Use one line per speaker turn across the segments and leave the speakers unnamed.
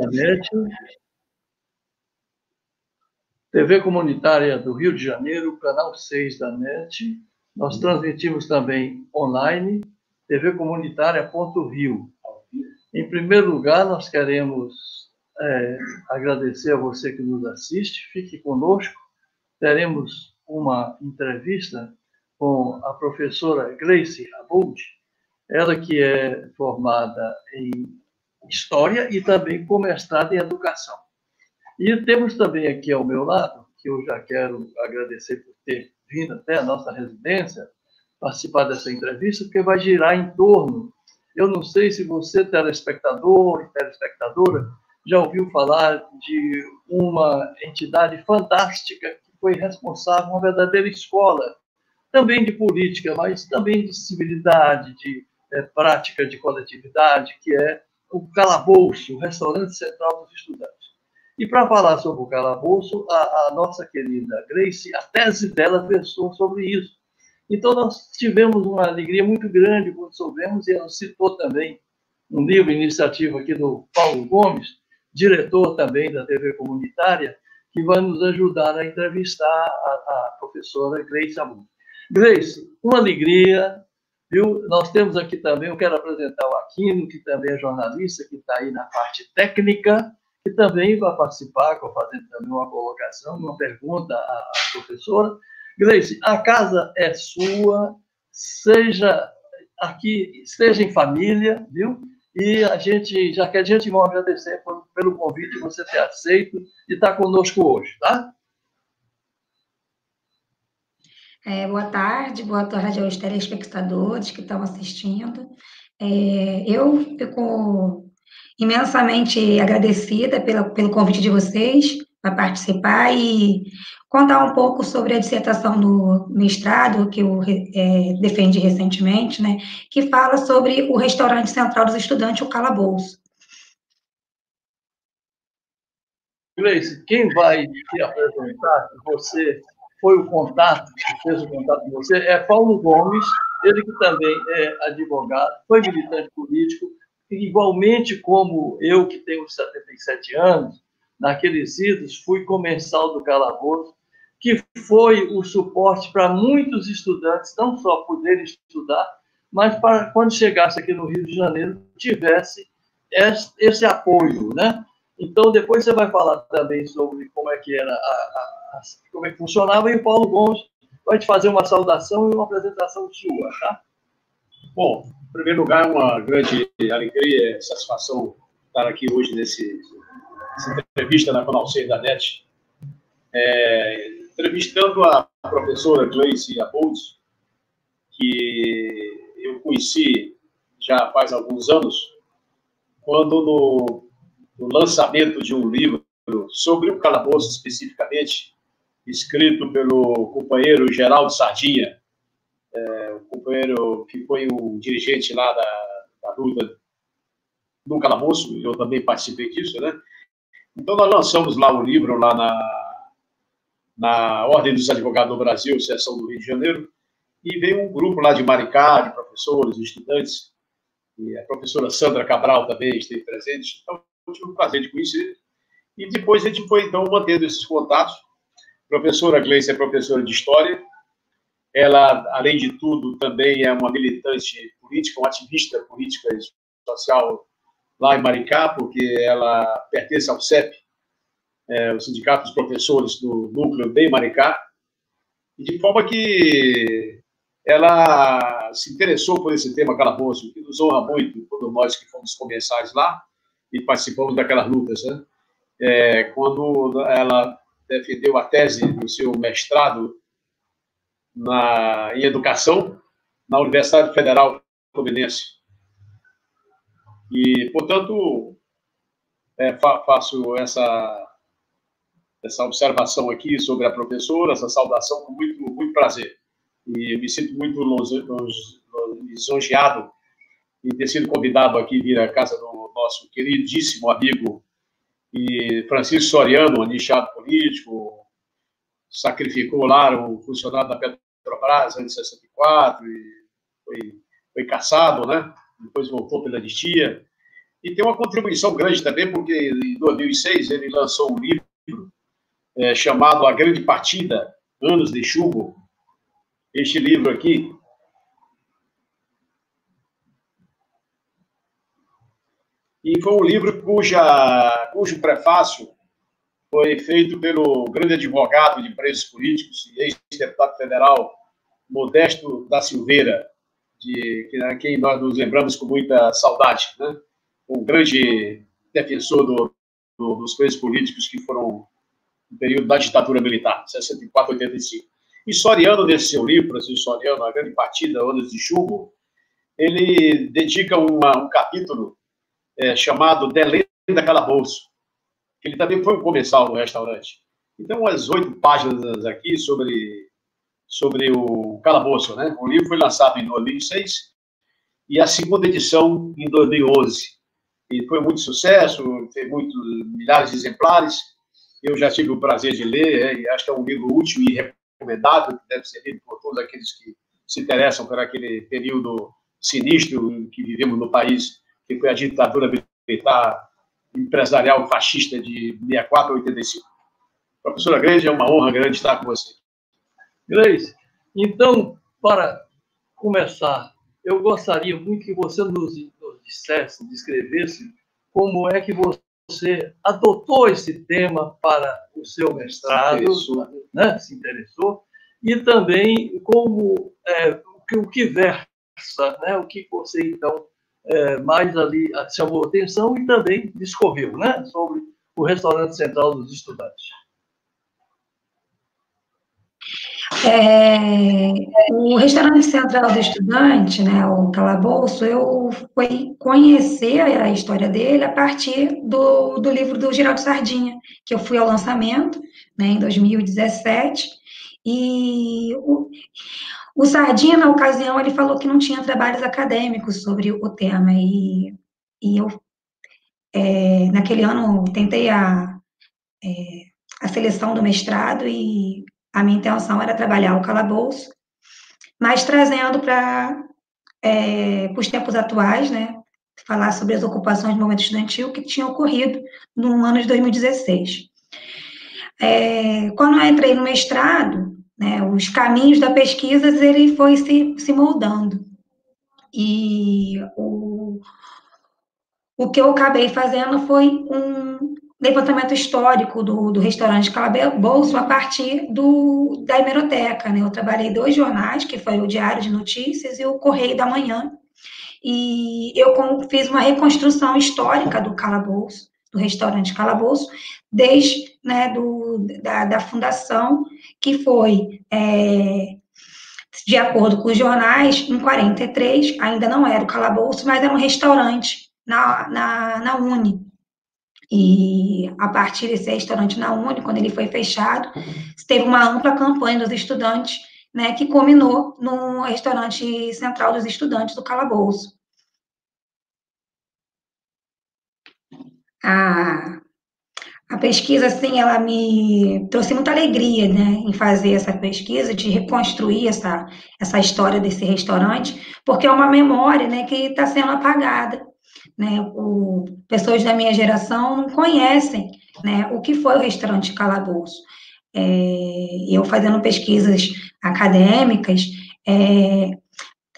da NET, TV Comunitária do Rio de Janeiro, canal 6 da NET. Nós transmitimos também online, TV Comunitária.rio. Em primeiro lugar, nós queremos agradecer a você que nos assiste. Fique conosco. Teremos uma entrevista com a professora Gleice Aboud, ela que é formada em História e também com mestrado em Educação. E temos também aqui ao meu lado, que eu já quero agradecer por ter vindo até a nossa residência, participar dessa entrevista, porque vai girar em torno. Eu não sei se você, telespectador e telespectadora, já ouviu falar de uma entidade fantástica que foi responsável, uma verdadeira escola, também de política, mas também de civilidade, de prática de coletividade, que é o Calabouço, o Restaurante Central dos Estudantes. E para falar sobre o Calabouço, a nossa querida Gleice, a tese dela versou sobre isso. Então, nós tivemos uma alegria muito grande quando soubemos, e ela citou também um livro, iniciativa aqui do Paulo Gomes, diretor também da TV Comunitária, que vai nos ajudar a entrevistar a professora Gleice Aboud. Gleice, uma alegria, viu? Nós temos aqui também, eu quero apresentar o Aquino, que também é jornalista, que está aí na parte técnica, que também vai participar, fazendo também uma colocação, uma pergunta à professora. Gleice, a casa é sua, seja aqui, esteja em família, viu? E a gente já quer de antemão agradecer pelo convite, você ter aceito e estar conosco hoje, tá?
Boa tarde aos telespectadores que estão assistindo. Eu fico imensamente agradecida pelo convite de vocês para participar e contar um pouco sobre a dissertação do mestrado que eu defendi recentemente, né, que fala sobre o Restaurante Central dos Estudantes, o Calabouço.
Gleice, quem vai te apresentar, você foi o contato, fez o contato com você, é Paulo Gomes, ele que também é advogado, foi militante político, igualmente como eu, que tenho 77 anos, naqueles idos, fui comensal do Calabouço, que foi o suporte para muitos estudantes, não só poderem estudar, mas para, quando chegasse aqui no Rio de Janeiro, tivesse esse apoio, né? Então, depois você vai falar também sobre como é que era, como é que funcionava, e o Paulo Gomes vai te fazer uma saudação e uma apresentação sua, tá?
Bom, em primeiro lugar, uma grande alegria e satisfação estar aqui hoje nessa entrevista na Canal 6 da NET, entrevistando a professora Gleice Aboud, que eu conheci já faz alguns anos, quando no lançamento de um livro sobre o Calabouço especificamente, escrito pelo companheiro Geraldo Sardinha, o companheiro que foi um dirigente lá da luta do Calabouço, eu também participei disso, né? Então, nós lançamos lá o livro, lá na Ordem dos Advogados do Brasil, seção do Rio de Janeiro, e veio um grupo lá de Maricá, de professores, estudantes, e a professora Sandra Cabral também esteve presente. Então, eu tive o prazer de conhecer. E depois a gente foi, então, mantendo esses contatos. A professora Gleice é professora de História. Ela, além de tudo, também é uma militante política, uma ativista política e social lá em Maricá, porque ela pertence ao CEP, o Sindicato dos Professores do Núcleo de Maricá, e de forma que ela se interessou por esse tema Calabouço, que nos honra muito, todos nós que fomos comensais lá e participamos daquelas lutas, né? Quando ela defendeu a tese do seu mestrado em Educação na Universidade Federal Fluminense. E, portanto, faço essa observação aqui sobre a professora, essa saudação com muito prazer. E me sinto muito lisonjeado em ter sido convidado aqui a vir à casa do nosso queridíssimo amigo e Francisco Soriano, anichado político, sacrificou lá o funcionário da Petrobras antes de 64 e foi caçado, né? Depois voltou pela anistia. E tem uma contribuição grande também, porque em 2006 ele lançou um livro chamado A Grande Partida, Anos de Chumbo. Este livro aqui, e foi um livro cujo prefácio foi feito pelo grande advogado de presos políticos e ex-deputado federal Modesto da Silveira, a quem nós nos lembramos com muita saudade, né? Um grande defensor dos presos políticos que foram no período da ditadura militar, 64 a 85. E Soriano, nesse seu livro, Francisco Soriano, A Grande Partida, Anos de Chumbo, ele dedica um capítulo chamado Delenda Calabouço, que ele também foi um comensal no restaurante. Então, umas 8 páginas aqui sobre o Calabouço, né? O livro foi lançado em 2006 e a segunda edição em 2011. E foi muito sucesso, tem milhares de exemplares. Eu já tive o prazer de ler, e acho que é um livro útil e recomendável, que deve ser lido por todos aqueles que se interessam por aquele período sinistro que vivemos no país, que foi a ditadura militar empresarial fascista de 64 a 85. Professora Grace, é uma honra grande estar com você.
Grace, então, para começar, eu gostaria muito que você nos dissesse, descrevesse como é que você adotou esse tema para o seu mestrado, né? Se interessou, e também como o que versa, né? O que você, então, mais ali chamou atenção e também discorreu, né? Sobre o Restaurante Central dos Estudantes.
O Restaurante Central do Estudante, né, o Calabouço, eu fui conhecer a história dele a partir do livro do Geraldo Sardinha, que eu fui ao lançamento, né, em 2017, e o Sardinha, na ocasião, ele falou que não tinha trabalhos acadêmicos sobre o tema, e eu, naquele ano, tentei a seleção do mestrado, e a minha intenção era trabalhar o calabouço, mas trazendo para os tempos atuais, né, falar sobre as ocupações do movimento estudantil que tinham ocorrido no ano de 2016. Quando eu entrei no mestrado, né, os caminhos da pesquisa, ele foi se moldando. E o que eu acabei fazendo foi um levantamento histórico do restaurante Calabouço a partir da hemeroteca, né? Eu trabalhei 2 jornais, que foi o Diário de Notícias e o Correio da Manhã, e eu fiz uma reconstrução histórica do Calabouço, do restaurante Calabouço, desde, né, da fundação, que foi, de acordo com os jornais, em 43, ainda não era o Calabouço, mas era um restaurante na Uni. E a partir desse restaurante na Uni, quando ele foi fechado, teve uma ampla campanha dos estudantes, né, que culminou no restaurante central dos estudantes do Calabouço. A pesquisa, assim, ela me trouxe muita alegria, né, em fazer essa pesquisa, de reconstruir essa história desse restaurante, porque é uma memória, né, que está sendo apagada, né, pessoas da minha geração não conhecem, né, o que foi o restaurante Calabouço. Eu fazendo pesquisas acadêmicas,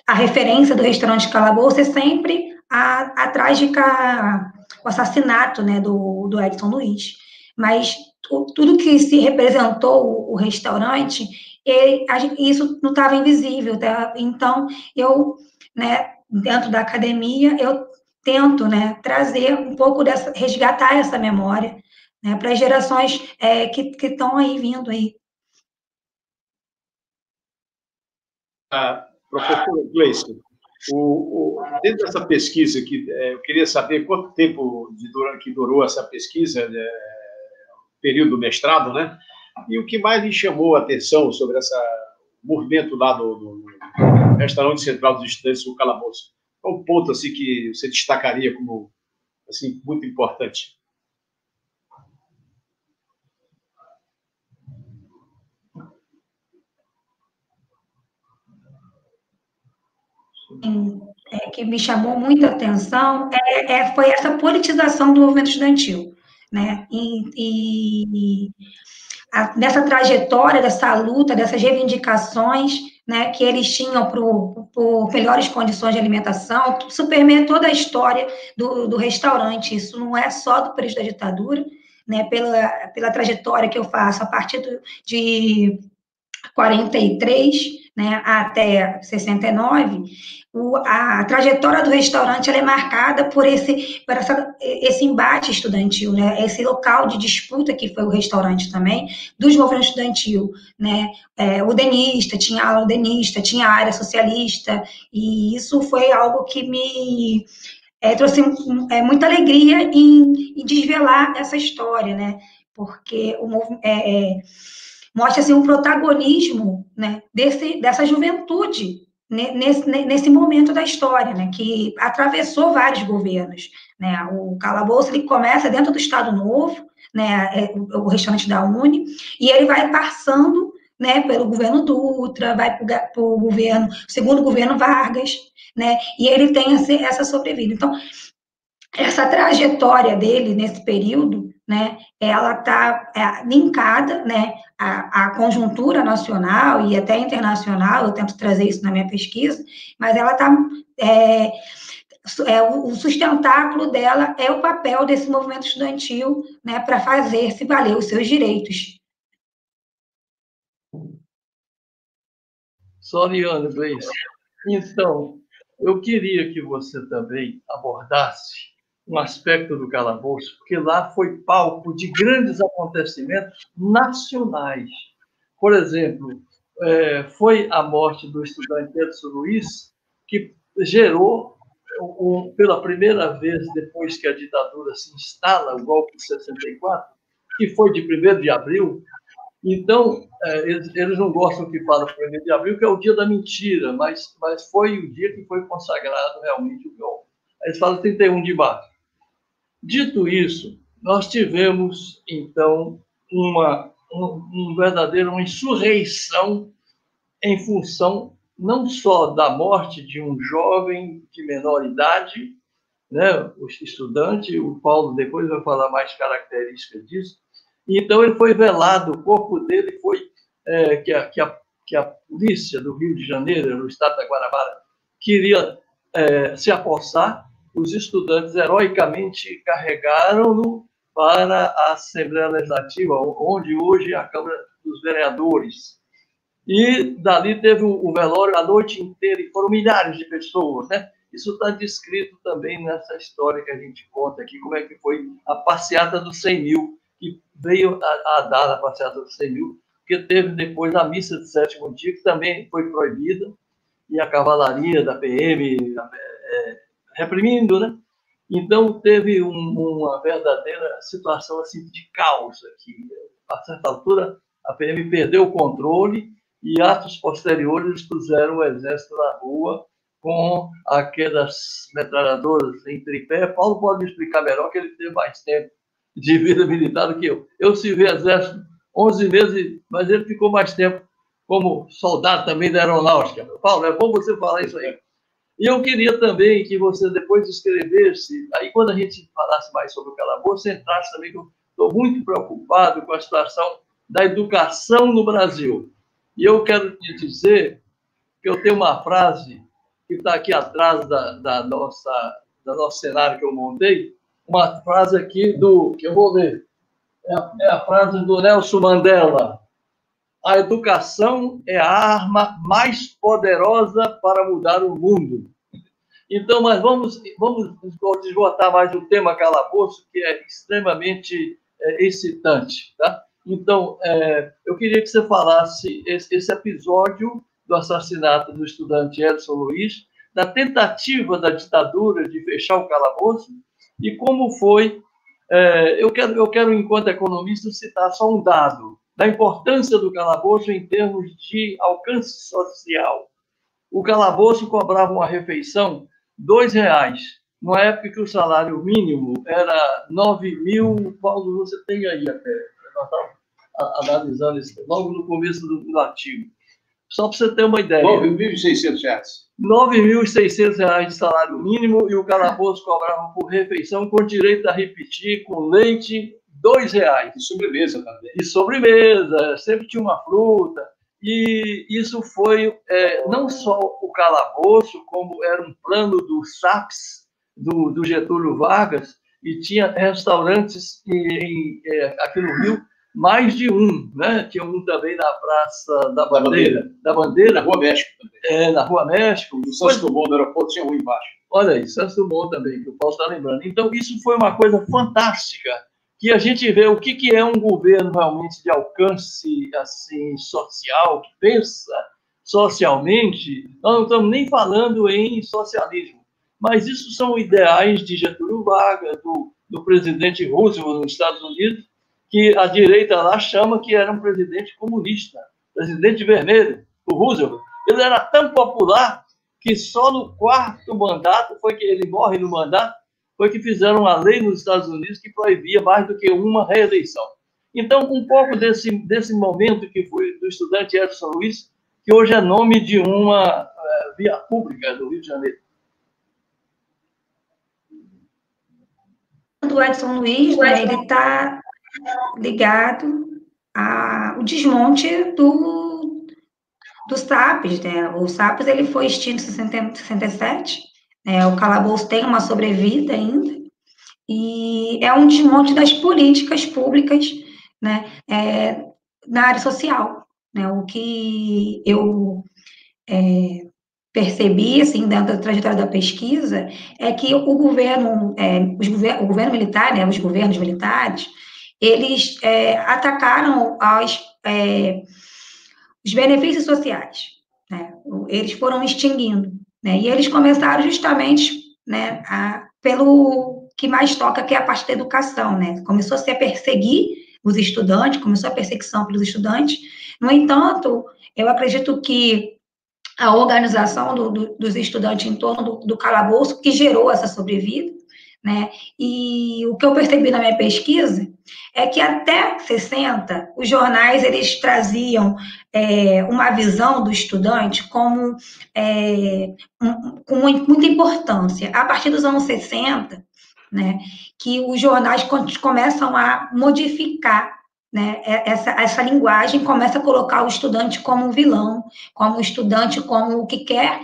a referência do restaurante Calabouço é sempre a trágica, o assassinato, né, do Edson Luiz. Mas tudo que se representou o restaurante, isso não estava invisível, tá? Então, eu, né, dentro da academia, eu tento, né, trazer um pouco resgatar essa memória, né, para as gerações que estão aí vindo aí.
Professor Gleison, dentro dessa pesquisa, eu queria saber quanto tempo que durou essa pesquisa, período do mestrado, né? E o que mais lhe chamou a atenção sobre esse movimento lá do Restaurante Central dos Estudantes do Calabouço? Qual o ponto assim, que você destacaria como assim, muito importante?
que me chamou muita atenção foi essa politização do movimento estudantil, né? Nessa trajetória, dessa luta, dessas reivindicações, né, que eles tinham por melhores condições de alimentação, isso permeia toda a história do restaurante. Isso não é só do período da ditadura, né, pela trajetória que eu faço a partir de 43, né, até 69, a trajetória do restaurante ela é marcada por esse embate estudantil, né, esse local de disputa que foi o restaurante também, dos movimentos estudantil, né, o denista, tinha a ala denista, tinha a área socialista, e isso foi algo que me trouxe muita alegria em desvelar essa história, né, porque mostra assim, um protagonismo, né, dessa juventude nesse momento da história, né, que atravessou vários governos, né. O calabouço ele começa dentro do Estado Novo, né, o restaurante da Uni, e ele vai passando, né, pelo governo Dutra, vai para o segundo governo Vargas, né, e ele tem essa sobrevida. Então, essa trajetória dele nesse período, né, ela está linkada, né, à conjuntura nacional e até internacional. Eu tento trazer isso na minha pesquisa, mas ela está o sustentáculo dela é o papel desse movimento estudantil, né, para fazer se valer os seus direitos.
Soriano, Gleice. Então, eu queria que você também abordasse um aspecto do calabouço, porque lá foi palco de grandes acontecimentos nacionais. Por exemplo, foi a morte do estudante Edson Luiz, que gerou, pela primeira vez depois que a ditadura se instala, o golpe de 64, que foi de 1º de abril. Então, eles não gostam que fala 1º de abril, que é o dia da mentira, mas foi o dia que foi consagrado realmente o golpe. Eles falam 31 de março. Dito isso, nós tivemos, então, uma insurreição em função não só da morte de um jovem de menor idade, né, o estudante, o Paulo depois vai falar mais características disso. Então, ele foi velado, o corpo dele foi que a polícia do Rio de Janeiro, no estado da Guanabara, queria se apossar. Os estudantes heroicamente carregaram-no para a Assembleia Legislativa, onde hoje é a Câmara dos Vereadores. E dali teve o velório a noite inteira, e foram milhares de pessoas, né? Isso está descrito também nessa história que a gente conta aqui, como é que foi a passeata dos 100 mil, que veio a dar a passeata dos 100 mil, porque teve depois a missa de 7º dia, que também foi proibida, e a cavalaria da PM reprimindo, né? Então, teve uma verdadeira situação assim, de caos aqui. A certa altura, a PM perdeu o controle e, atos posteriores, eles puseram o exército na rua com aquelas metralhadoras em tripé. Paulo pode me explicar melhor, que ele teve mais tempo de vida militar do que eu. Eu servi exército 11 meses, mas ele ficou mais tempo como soldado também da aeronáutica. Paulo, é bom você falar isso aí. E eu queria também que você depois escrevesse, aí quando a gente falasse mais sobre o calabouço, entrasse também, que eu estou muito preocupado com a situação da educação no Brasil. E eu quero te dizer que eu tenho uma frase que está aqui atrás do nosso cenário que eu montei, uma frase aqui que eu vou ler. É a frase do Nelson Mandela. A educação é a arma mais poderosa para mudar o mundo. Então, mas vamos esgotar mais o tema calabouço, que é extremamente excitante, tá? Então, eu queria que você falasse esse episódio do assassinato do estudante Edson Luiz, da tentativa da ditadura de fechar o calabouço, e como foi... eu quero, enquanto economista, citar só um dado da importância do calabouço em termos de alcance social. O calabouço cobrava uma refeição R$2, numa época que o salário mínimo era 9 mil. Paulo, você tem aí até, nós estamos analisando isso logo no começo do artigo. Só para você ter uma ideia.
R$ 9.600.
R$ 9.600 de salário mínimo e o calabouço cobrava por refeição com direito a repetir com leite R$ 2.
E sobremesa também.
E sobremesa, sempre tinha uma fruta. E isso foi não só o calabouço, como era um plano do SAPS, do Getúlio Vargas, e tinha restaurantes aqui no Rio, mais de um, né? Tinha um também na Praça da Bandeira.
Na Rua México também.
Na Rua México.
No Santos Dumont, no aeroporto, tinha um embaixo.
Olha aí, Santos Dumont também, que o Paulo está lembrando. Então, isso foi uma coisa fantástica, que a gente vê o que é um governo realmente de alcance assim, social, que pensa socialmente. Nós não estamos nem falando em socialismo, mas isso são ideais de Getúlio Vargas, do presidente Roosevelt nos Estados Unidos, que a direita lá chama que era um presidente comunista, presidente vermelho, o Roosevelt. Ele era tão popular que só no 4º mandato, foi que ele morre no mandato, foi que fizeram uma lei nos Estados Unidos que proibia mais do que uma reeleição. Então, um pouco desse momento que foi do estudante Edson Luiz, que hoje é nome de uma via pública do Rio de Janeiro.
O Edson Luiz, né, ele está ligado ao desmonte do SAPS, né? O SAPS ele foi extinto em 67, o calabouço tem uma sobrevida ainda, e é um desmonte das políticas públicas, né, na área social, né? O que eu percebi, assim, dentro da trajetória da pesquisa, é que o governo militar, né, os governos militares, eles atacaram os benefícios sociais, né? Eles foram extinguindo, né? E eles começaram justamente, né, pelo que mais toca, que é a parte da educação, né? Começou a se perseguir os estudantes, começou a perseguição pelos estudantes. No entanto, eu acredito que a organização dos estudantes em torno do calabouço que gerou essa sobrevida, né? E o que eu percebi na minha pesquisa é que até 60, os jornais eles traziam uma visão do estudante como com muita importância. A partir dos anos 60, né, que os jornais começam a modificar, né, essa linguagem, começa a colocar o estudante como um vilão, como o estudante como o que quer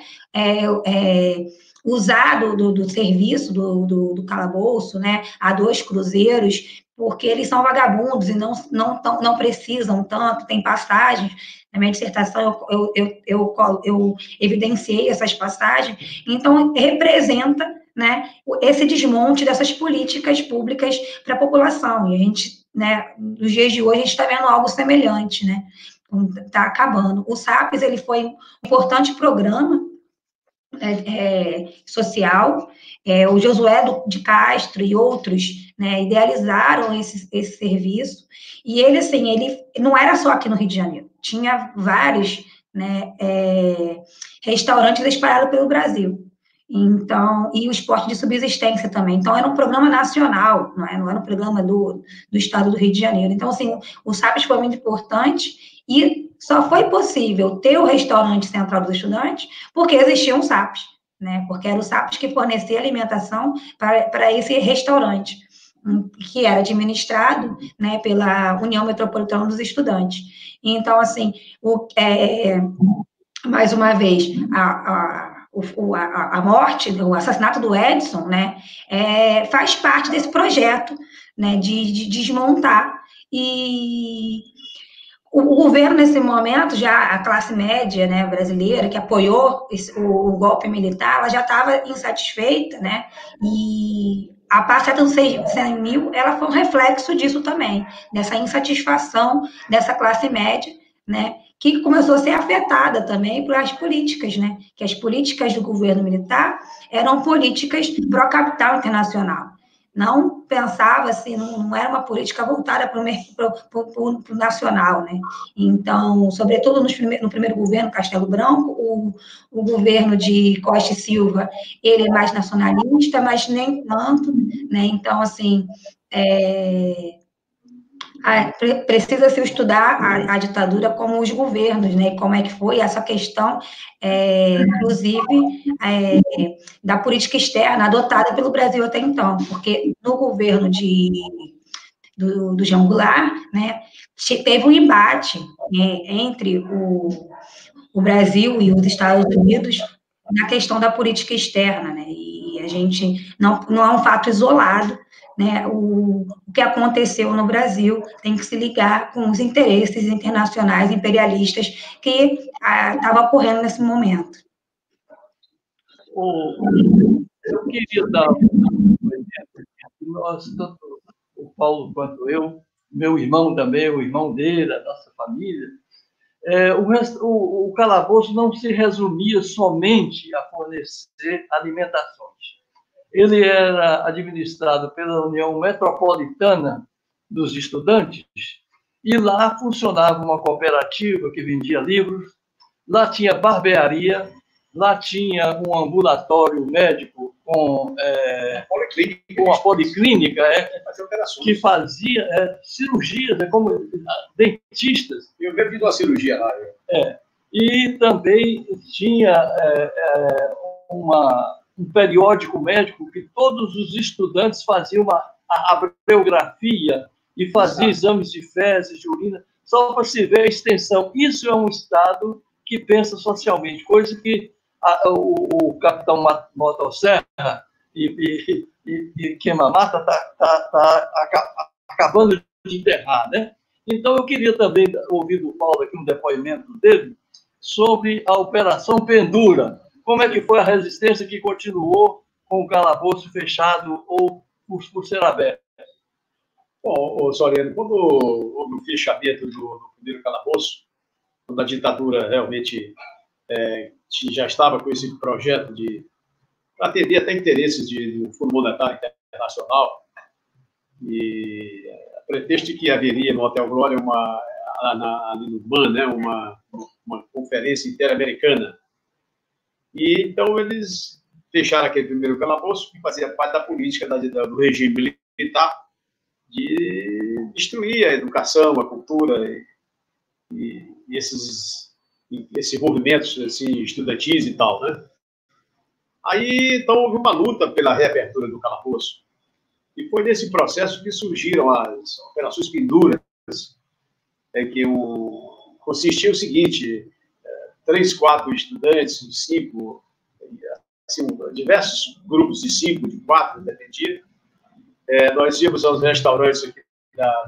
usar do serviço do calabouço, né, a 2 cruzeiros, porque eles são vagabundos e não precisam tanto, tem passagens. Na minha dissertação, eu evidenciei essas passagens. Então, representa, né, esse desmonte dessas políticas públicas para a população. E a gente, né, nos dias de hoje, a gente está vendo algo semelhante, né? Está acabando. O SAPS ele foi um importante programa social. O Josué de Castro e outros, né, idealizaram esse serviço. E ele, assim, ele não era só aqui no Rio de Janeiro. Tinha vários, né, restaurantes espalhados pelo Brasil. Então, e o esporte de subsistência também. Então, era um programa nacional, não era um programa do estado do Rio de Janeiro. Então, assim, o SAPS foi muito importante e só foi possível ter o restaurante central dos estudantes porque existia um SAPS, né? Porque era o SAPS que fornecia alimentação para esse restaurante, que era administrado, né, pela União Metropolitana dos Estudantes. Então, assim, mais uma vez, a morte, o assassinato do Edson, né, faz parte desse projeto, né, de desmontar. E o governo, nesse momento, já a classe média, né, brasileira, que apoiou o golpe militar, ela já estava insatisfeita, né, e a passeata dos 100 mil, ela foi um reflexo disso também, dessa insatisfação dessa classe média, né, que começou a ser afetada também por as políticas, né, que as políticas do governo militar eram políticas pró-capital internacional. Não pensava assim, não era uma política voltada para o nacional, né? Então, sobretudo no primeiro governo, Castelo Branco, o governo de Costa e Silva, ele é mais nacionalista, mas nem tanto, né? Então, assim, Precisa-se estudar a ditadura como os governos, né? Como é que foi essa questão, inclusive, da política externa adotada pelo Brasil até então, porque no governo do João Goulart, né, teve um embate, né, entre o Brasil e os Estados Unidos na questão da política externa, né? E a gente não é um fato isolado, né? O que aconteceu no Brasil tem que se ligar com os interesses internacionais imperialistas que estavam ocorrendo nesse momento.
Eu queria dar um exemplo. Nós, tanto o Paulo quanto eu, meu irmão também, o irmão dele, a nossa família, o calabouço não se resumia somente a fornecer alimentações. Ele era administrado pela União Metropolitana dos Estudantes, e lá funcionava uma cooperativa que vendia livros, lá tinha barbearia, lá tinha um ambulatório médico com uma policlínica que fazia cirurgias, como dentistas.
Eu vi uma cirurgia lá.
E também tinha um periódico médico que todos os estudantes faziam a bibliografia e faziam exames de fezes, de urina, só para se ver a extensão. Isso é um Estado que pensa socialmente, coisa que o capitão Motosserra e Queima-Mata está acabando de enterrar, né? Então, eu queria também ouvir do Paulo aqui um depoimento dele sobre a Operação Pendura. Como é que foi a resistência que continuou com o calabouço fechado ou por ser aberto?
Bom, Soriano, quando houve o fechamento do primeiro calabouço, quando a ditadura realmente já estava com esse projeto para atender até interesses do Fundo Monetário Internacional, e a pretexto de que haveria no Hotel Glória ali no BAN, né, uma conferência interamericana. E então eles fecharam aquele primeiro calabouço, que fazia parte da política do regime militar de destruir a educação, a cultura e esses movimentos assim, estudantis e tal, né? Aí, então, houve uma luta pela reabertura do calabouço. E foi nesse processo que surgiram as operações penduras, que consistia o seguinte: 3, 4 estudantes, 5, assim, diversos grupos de 5, de 4, dependia. Nós íamos aos restaurantes aqui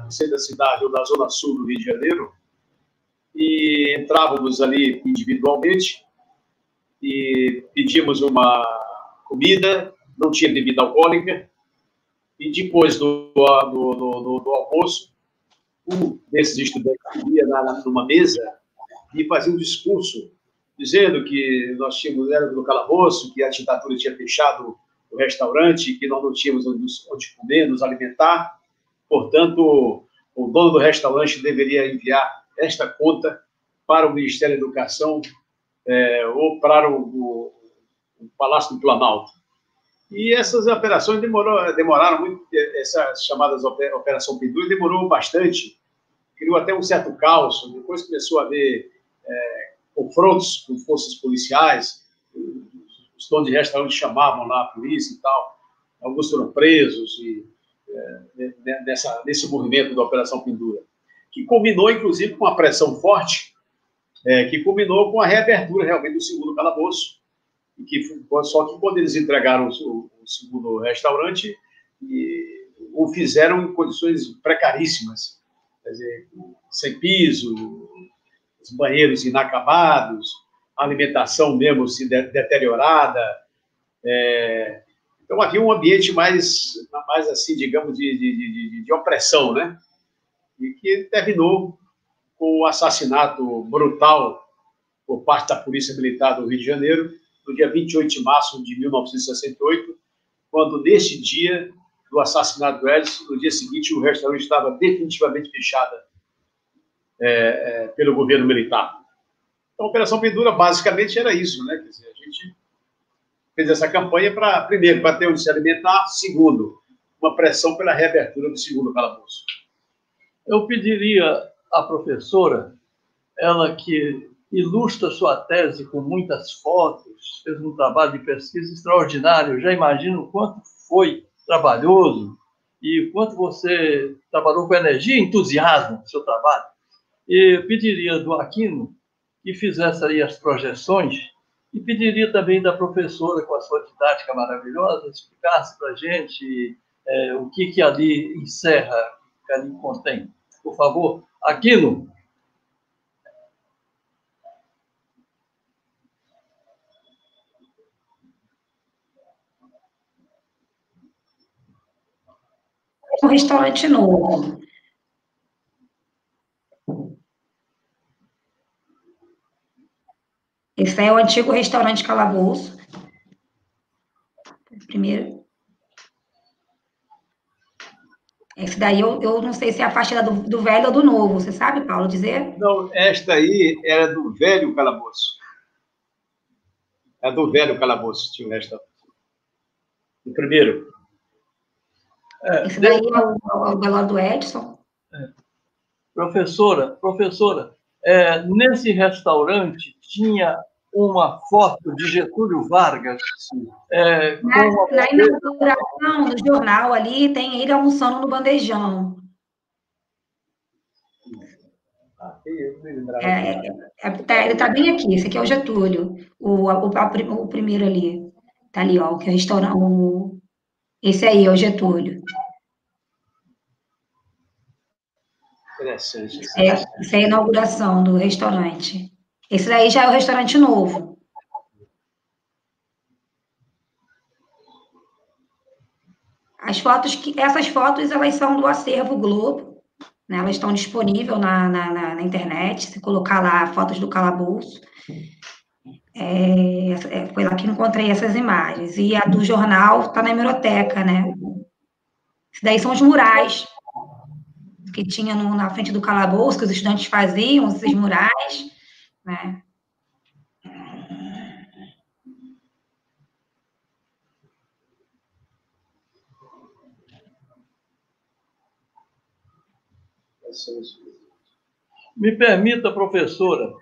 no centro da cidade ou da zona sul do Rio de Janeiro e entrávamos ali individualmente e pedíamos uma comida, não tinha bebida alcoólica, e depois do almoço, um desses estudantes ia numa mesa e fazia um discurso dizendo que nós éramos no calabouço, que a ditadura tinha fechado o restaurante, que nós não tínhamos onde comer, nos alimentar. Portanto, o dono do restaurante deveria enviar esta conta para o Ministério da Educação ou para o Palácio do Planalto. E essas operações demoraram muito, essas chamadas Operação Pendura demorou bastante, criou até um certo caos, depois começou a haver confrontos com forças policiais, os donos de restaurante chamavam lá a polícia e tal, alguns foram presos nesse movimento da Operação Pendura, que culminou, inclusive, com uma pressão forte, que culminou com a reabertura, realmente, do segundo calabouço, só que quando eles entregaram o segundo restaurante, o fizeram em condições precaríssimas, quer dizer, sem piso, os banheiros inacabados, a alimentação mesmo assim, deteriorada. Então, havia um ambiente mais assim, digamos, de opressão, né? E que terminou com o assassinato brutal por parte da Polícia Militar do Rio de Janeiro, no dia 28 de março de 1968, quando, neste dia do assassinato do Edson, no dia seguinte, o restaurante estava definitivamente fechado pelo governo militar. Então, a Operação Pendura, basicamente, era isso, né? Quer dizer, a gente fez essa campanha, primeiro, para ter onde se alimentar, segundo, uma pressão pela reabertura do segundo calabouço.
Eu pediria à professora, ela que ilustra sua tese com muitas fotos, fez um trabalho de pesquisa extraordinário. Eu já imagino o quanto foi trabalhoso e quanto você trabalhou com energia e entusiasmo no seu trabalho. E pediria do Aquino que fizesse aí as projeções e pediria também da professora, com a sua didática maravilhosa, explicasse para a gente o que ali encerra, o que ali contém. Por favor, Aquino.
Um restaurante novo. Esse aí é o antigo restaurante Calabouço. Primeiro. Esse daí eu não sei se é a faixa do velho ou do novo. Você sabe, Paulo, dizer?
Não, esta aí era do velho calabouço. É do velho calabouço, tinha o restaurante. O primeiro.
Esse daí é o velório do Edson.
Professora, nesse restaurante tinha uma foto de Getúlio Vargas.
Na inauguração do jornal ali, tem ele almoçando no bandejão. Ele está bem aqui, esse aqui é o Getúlio, o primeiro ali. Está ali, ó, que é o restaurante. Esse aí é o Getúlio.
Interessante.
Essa é a inauguração do restaurante. Esse daí já é o restaurante novo. Essas fotos, elas são do acervo Globo, né? Elas estão disponíveis na internet, se colocar lá fotos do calabouço. Foi lá que encontrei essas imagens. E a do jornal está na hemeroteca, né? Isso daí são os murais que tinha na frente do calabouço, que os estudantes faziam, esses murais, né?
Me permita, professora,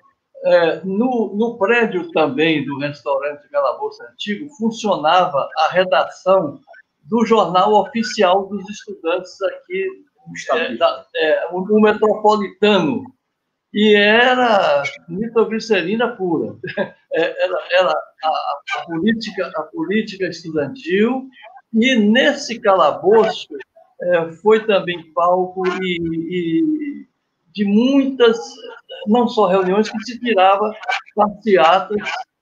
no prédio também do restaurante Calabouço Antigo funcionava a redação do jornal oficial dos estudantes aqui, o Metropolitano, e era nitroglicerina pura. Era a política estudantil, e nesse calabouço foi também palco de muitas, não só reuniões, que se tirava passeatas,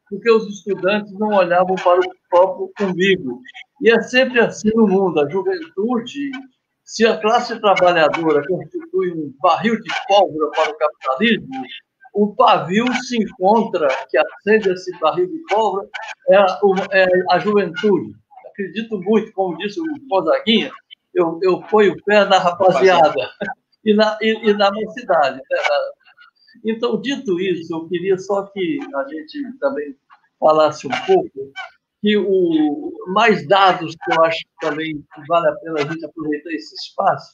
porque os estudantes não olhavam para o próprio umbigo. E é sempre assim no mundo, a juventude, se a classe trabalhadora constitui um barril de pólvora para o capitalismo, o pavio se encontra, que acende esse barril de pólvora, é a juventude. Acredito muito, como disse o Gonzaguinha, eu ponho o pé na rapaziada e na mocidade. Né? Então, dito isso, eu queria só que a gente também falasse um pouco, que mais dados que eu acho que também vale a pena a gente aproveitar esse espaço.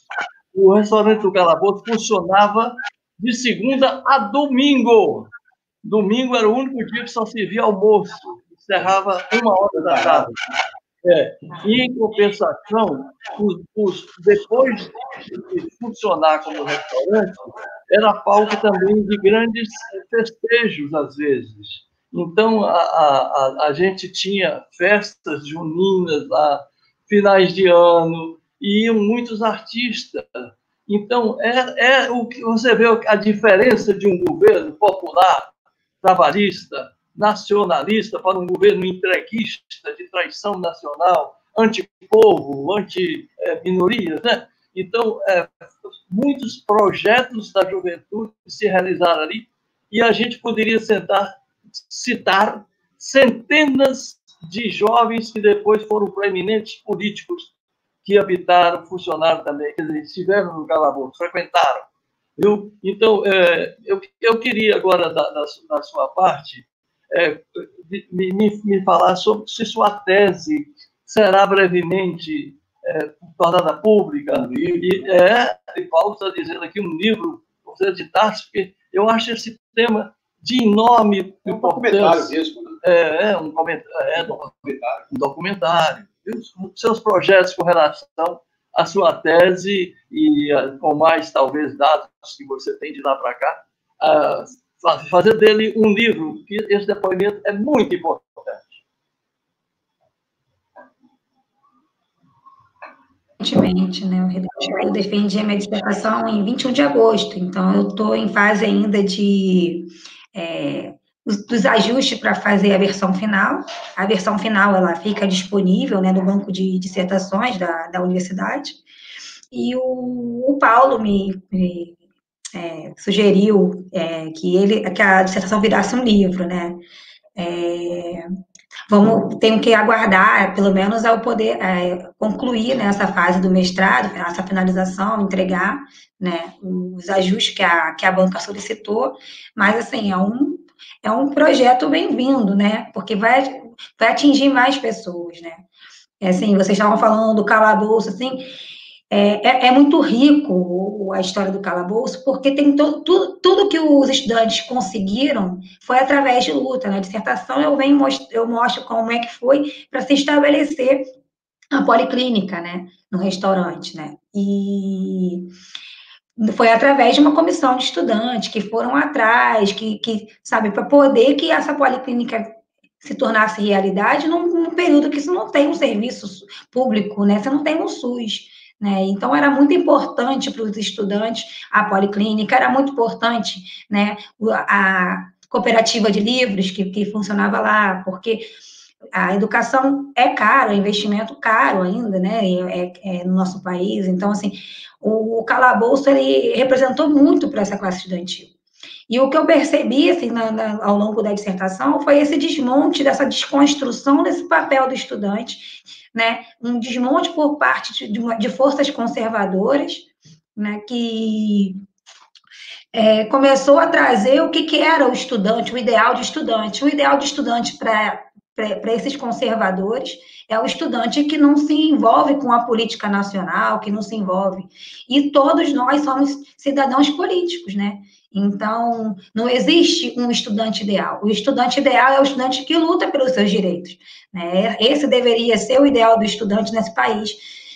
O restaurante do Calabouço funcionava de segunda a domingo. Domingo era o único dia que só servia almoço, encerrava 1h da tarde. E, em compensação, depois de funcionar como restaurante, era palco também de grandes festejos, às vezes. Então, a gente tinha festas juninas lá, finais de ano, e iam muitos artistas. Então, o que você vê a diferença de um governo popular, trabalhista, nacionalista, para um governo entreguista, de traição nacional, anti-povo, anti-minorias, né? Então, muitos projetos da juventude se realizaram ali, e a gente poderia citar centenas de jovens que depois foram proeminentes políticos que habitaram, funcionaram também, quer dizer, estiveram no calabouço, frequentaram. Viu? Então, eu queria agora, da sua parte, me falar sobre se sua tese será brevemente tornada pública. E Paulo está dizendo aqui um livro, você editasse, porque eu acho esse tema de enorme importância.
Mesmo, né?
Um documentário. E os seus projetos com relação à sua tese e com mais, talvez, dados que você tem de lá para cá, fazer dele um livro, que esse depoimento é muito importante.
Recentemente, né? Eu defendi a minha dissertação em 21 de agosto, então eu estou em fase ainda dos ajustes para fazer a versão final. A versão final ela fica disponível, né, no banco de dissertações da universidade. E o Paulo me sugeriu que a dissertação virasse um livro, né? Tenho que aguardar, pelo menos, ao poder concluir, né, essa fase do mestrado, essa finalização, entregar, né, os ajustes que a banca solicitou, mas, assim, é um projeto bem-vindo, né, porque vai atingir mais pessoas, né. Assim, vocês estavam falando do calabouço, assim, é muito rico a história do calabouço, porque tem tudo que os estudantes conseguiram foi através de luta. Na dissertação eu mostro como é que foi para se estabelecer a policlínica, né, no restaurante, né, e foi através de uma comissão de estudantes que foram atrás, sabe, para poder que essa policlínica se tornasse realidade num período que você não tem um serviço público, né, você não tem um SUS. Né? Então, era muito importante para os estudantes a policlínica, era muito importante, né, a cooperativa de livros que funcionava lá, porque a educação é cara, o investimento caro ainda, né, no nosso país. Então, assim, o calabouço, ele representou muito para essa classe estudantil. E o que eu percebi, assim, ao longo da dissertação, foi esse desmonte, dessa desconstrução desse papel do estudante, né, um desmonte por parte de forças conservadoras, né, que começou a trazer o que era o estudante, o ideal de estudante. O ideal de estudante para esses conservadores é o estudante que não se envolve com a política nacional, que não se envolve. E todos nós somos cidadãos políticos, né? Então, não existe um estudante ideal. O estudante ideal é o estudante que luta pelos seus direitos. Né? Esse deveria ser o ideal do estudante nesse país.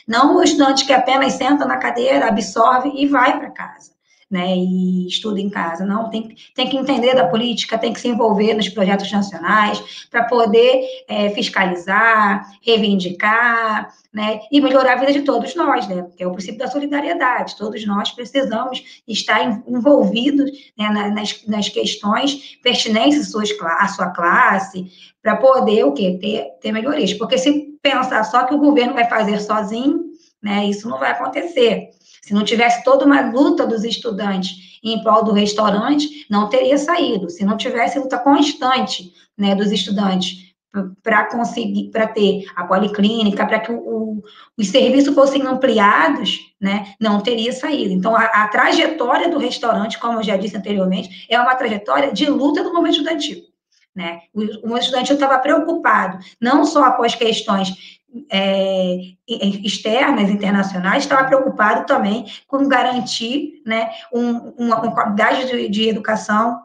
Não o estudante que apenas senta na cadeira, absorve e vai para casa. Né, e estuda em casa. Não, tem que entender da política, tem que se envolver nos projetos nacionais para poder fiscalizar, reivindicar, né, e melhorar a vida de todos nós, né, porque é o princípio da solidariedade. Todos nós precisamos estar envolvidos, né, nas questões pertinentes à sua classe, para poder o quê? Ter melhorias. Porque se pensar só que o governo vai fazer sozinho, né, isso não vai acontecer. Se não tivesse toda uma luta dos estudantes em prol do restaurante, não teria saído. Se não tivesse luta constante, né, dos estudantes para ter a policlínica, para que os serviços fossem ampliados, né, não teria saído. Então, a trajetória do restaurante, como eu já disse anteriormente, é uma trajetória de luta do movimento estudantil. Né? O movimento estudantil estava preocupado, não só após questões externas, internacionais, estava preocupado também com garantir, né, uma qualidade de educação,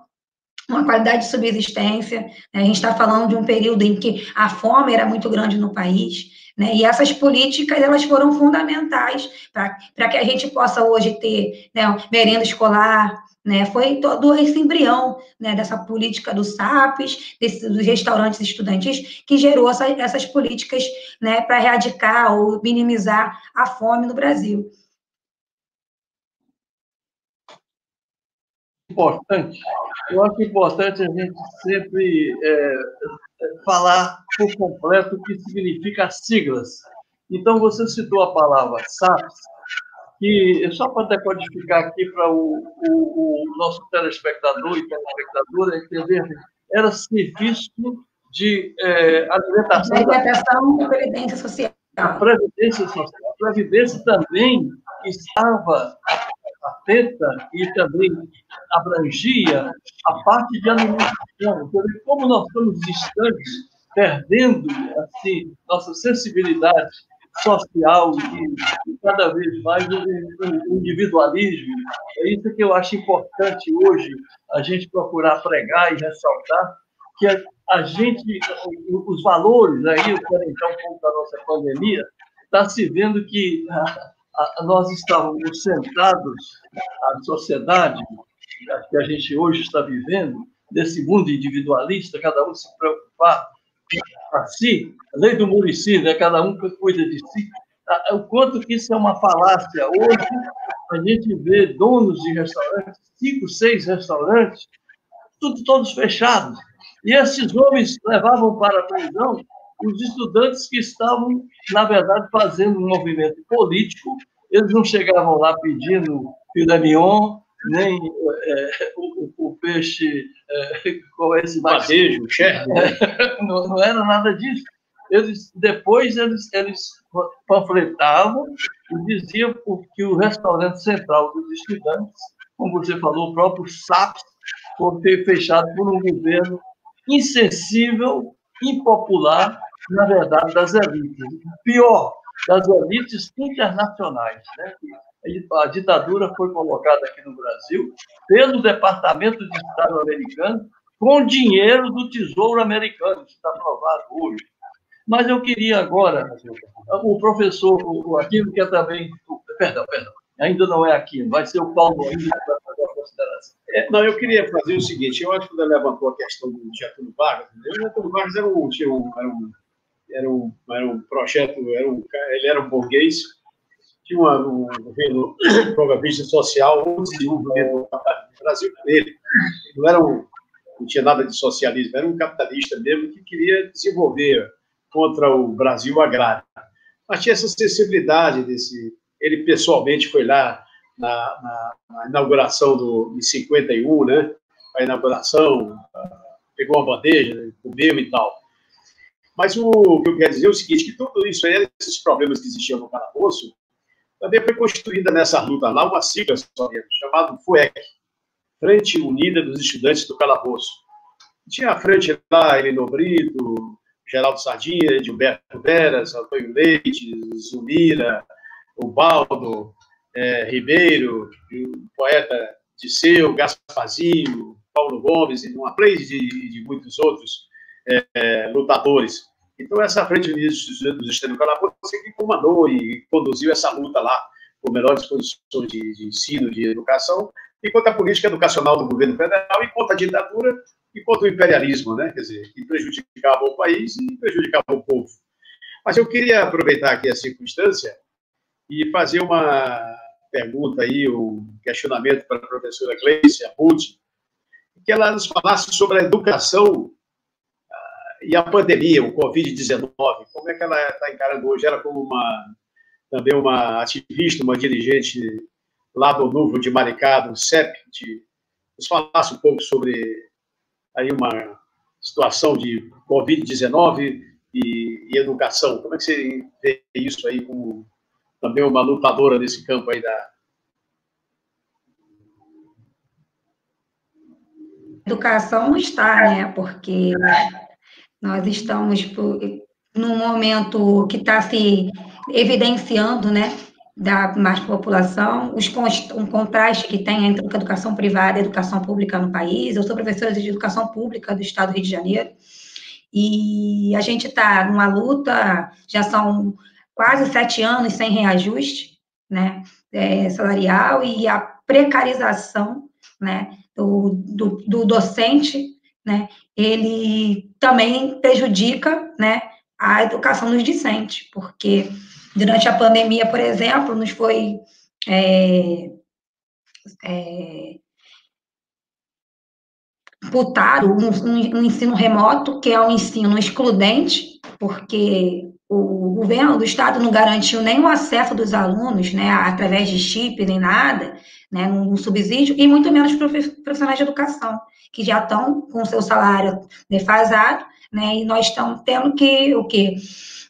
uma qualidade de subsistência. Né? A gente está falando de um período em que a fome era muito grande no país, né? E essas políticas elas foram fundamentais para que a gente possa hoje ter, né, merenda escolar. Né, foi todo esse embrião, né, dessa política do SAPES, dos restaurantes estudantis, que gerou essas políticas, né, para erradicar ou minimizar a fome no Brasil.
Importante. Eu acho importante a gente sempre falar por completo o que significa as siglas. Então, você citou a palavra SAPES, que, só para decodificar aqui para o nosso telespectador e telespectadora entender, era serviço de alimentação
da Previdência Social.
A Previdência Social. A Previdência também estava atenta e também abrangia a parte de alimentação. Como nós estamos distantes, perdendo assim, nossa sensibilidade social e cada vez mais o individualismo. É isso que eu acho importante hoje, a gente procurar pregar e ressaltar, que a gente, os valores, aí eu quero entrar um pouco da nossa pandemia, está se vendo que nós estávamos sentados, a sociedade que a gente hoje está vivendo, desse mundo individualista, cada um se preocupar a si, a lei do Muricy, né? Cada um cuida de si. O quanto que isso é uma falácia. Hoje, a gente vê donos de restaurantes, 5, 6 restaurantes, todos fechados. E esses homens levavam para a prisão os estudantes que estavam, na verdade, fazendo um movimento político. Eles não chegavam lá pedindo filé mignon, nem o peixe, qual é esse
Basejo, chefe.
Não era nada disso. Depois eles panfletavam e diziam que o restaurante central dos estudantes, como você falou, o próprio SAPS, foi fechado por um governo insensível, impopular, na verdade, das elites. Pior, das elites internacionais, né? A ditadura foi colocada aqui no Brasil pelo Departamento de Estado americano com dinheiro do Tesouro americano, isso está provado hoje. Mas eu queria agora, o professor, o Aquino, que é também... Perdão, ainda não é Aquino, vai ser o Paulo ainda que vai fazer a consideração.
Não, eu queria fazer o seguinte, eu acho que você levantou a questão do Getúlio Vargas. O Getúlio Vargas era um projeto, ele era um burguês, tinha um governo progressista social, o desenvolvimento do Brasil dele. Não tinha nada de socialismo, era um capitalista mesmo que queria desenvolver contra o Brasil agrário. Mas tinha essa sensibilidade ele pessoalmente foi lá na inauguração em 51, né? A inauguração, pegou uma bandeja, comeu e tal. Mas o que eu quero dizer é o seguinte, que tudo isso aí, esses problemas que existiam no calabouço, também foi constituída nessa luta lá uma sigla chamada FUEC, Frente Unida dos Estudantes do Calabouço. Tinha a frente lá, Elinor Brito, Geraldo Sardinha, Gilberto Veras, Antônio Leite, Zumira, Ubaldo, Ribeiro, o poeta Disseu, Gasparzinho, Paulo Gomes, e uma play de muitos outros lutadores. Então, essa frente unida dos estudantes do Calabouço que comandou e conduziu essa luta lá, por melhores condições de ensino, de educação, e contra a política educacional do governo federal, e contra a ditadura, e contra o imperialismo, né? Quer dizer, que prejudicava o país e prejudicava o povo. Mas eu queria aproveitar aqui a circunstância e fazer uma pergunta aí, um questionamento para a professora Gleice Abud, que ela nos falasse sobre a educação e a pandemia, o Covid-19, como é que ela está encarando hoje? Ela como também uma ativista, uma dirigente lá do núcleo de Maricá, do CEP, nos falasse um pouco sobre aí uma situação de Covid-19 e educação. Como é que você vê isso aí como também uma lutadora nesse campo aí da...
Educação não está, né? Porque nós estamos num momento que está se evidenciando, né? Da mais população, um contraste que tem entre a educação privada e a educação pública no país. Eu sou professora de educação pública do Estado do Rio de Janeiro, e a gente está numa luta, já são quase 7 anos sem reajuste, né, salarial, e a precarização, né, do docente, né, ele também prejudica, né, a educação dos discentes, porque durante a pandemia, por exemplo, nos foi imputado um ensino remoto, que é um ensino excludente, porque o governo do Estado não garantiu nem o acesso dos alunos, né, através de chip, nem nada, né, um subsídio, e muito menos profissionais de educação, que já estão com seu salário defasado, né, e nós estamos tendo que,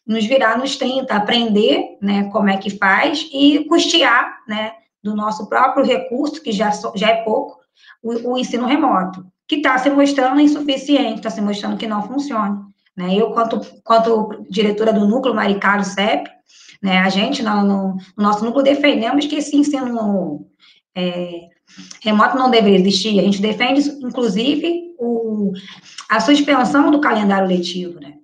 nos virar nos 30, aprender, né, como é que faz, e custear, né, do nosso próprio recurso, que já é pouco, o ensino remoto, que está se mostrando insuficiente, está se mostrando que não funciona, né? Eu, quanto diretora do Núcleo Maricá do CEP, né, a gente, no nosso núcleo, defendemos que esse ensino remoto não deveria existir. A gente defende, inclusive, a suspensão do calendário letivo, né?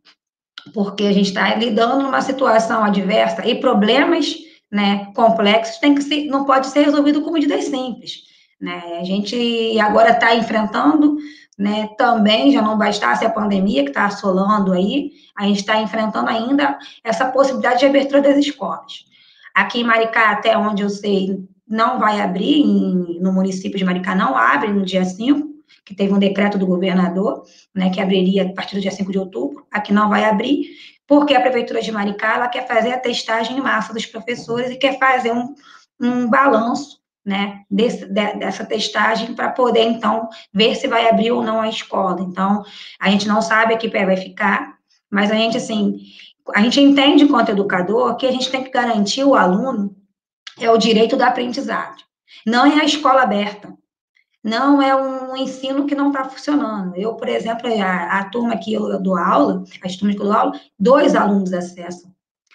Porque a gente está lidando numa situação adversa e problemas, né, complexos não pode ser resolvido com medidas simples, né? A gente agora está enfrentando, né, também, já não bastasse a pandemia que está assolando aí, a gente está enfrentando ainda essa possibilidade de abertura das escolas. Aqui em Maricá, até onde eu sei, não vai abrir, no município de Maricá não abre no dia 5, que teve um decreto do governador, né, que abriria a partir do dia 5 de outubro, aqui não vai abrir, porque a Prefeitura de Maricá, ela quer fazer a testagem em massa dos professores e quer fazer um balanço, né, dessa testagem para poder, então, ver se vai abrir ou não a escola. Então, a gente não sabe a que pé vai ficar, mas a gente, assim, a gente entende, enquanto educador, que a gente tem que garantir o aluno o direito da aprendizagem. Não é a escola aberta. Não é um ensino que não está funcionando. Eu, por exemplo, a turma que eu dou aula, as turmas que eu dou aula, 2 alunos acessam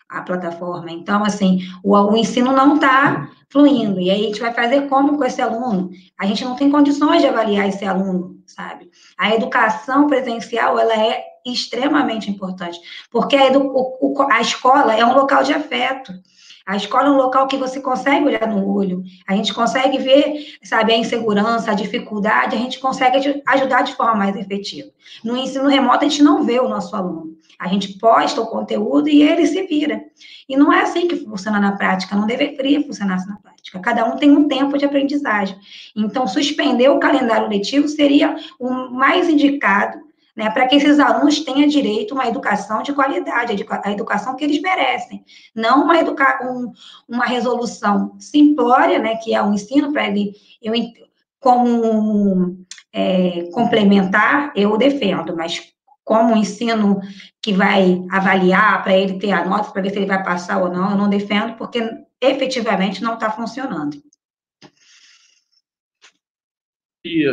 a plataforma. Então, assim, o ensino não está fluindo. E aí a gente vai fazer como com esse aluno? A gente não tem condições de avaliar esse aluno, sabe? A educação presencial, ela é extremamente importante, porque a escola é um local de afeto. A escola é um local que você consegue olhar no olho, a gente consegue ver, sabe, a insegurança, a dificuldade, a gente consegue ajudar de forma mais efetiva. No ensino remoto, a gente não vê o nosso aluno. A gente posta o conteúdo e ele se vira. E não é assim que funciona na prática, não deveria funcionar assim na prática. Cada um tem um tempo de aprendizagem. Então, suspender o calendário letivo seria o mais indicado, né, para que esses alunos tenham direito a uma educação de qualidade, a educação que eles merecem, não uma resolução simplória, né, que é o ensino para ele, como complementar, eu defendo, mas como um ensino que vai avaliar para ele ter a nota, para ver se ele vai passar ou não, eu não defendo, porque efetivamente não está funcionando.
E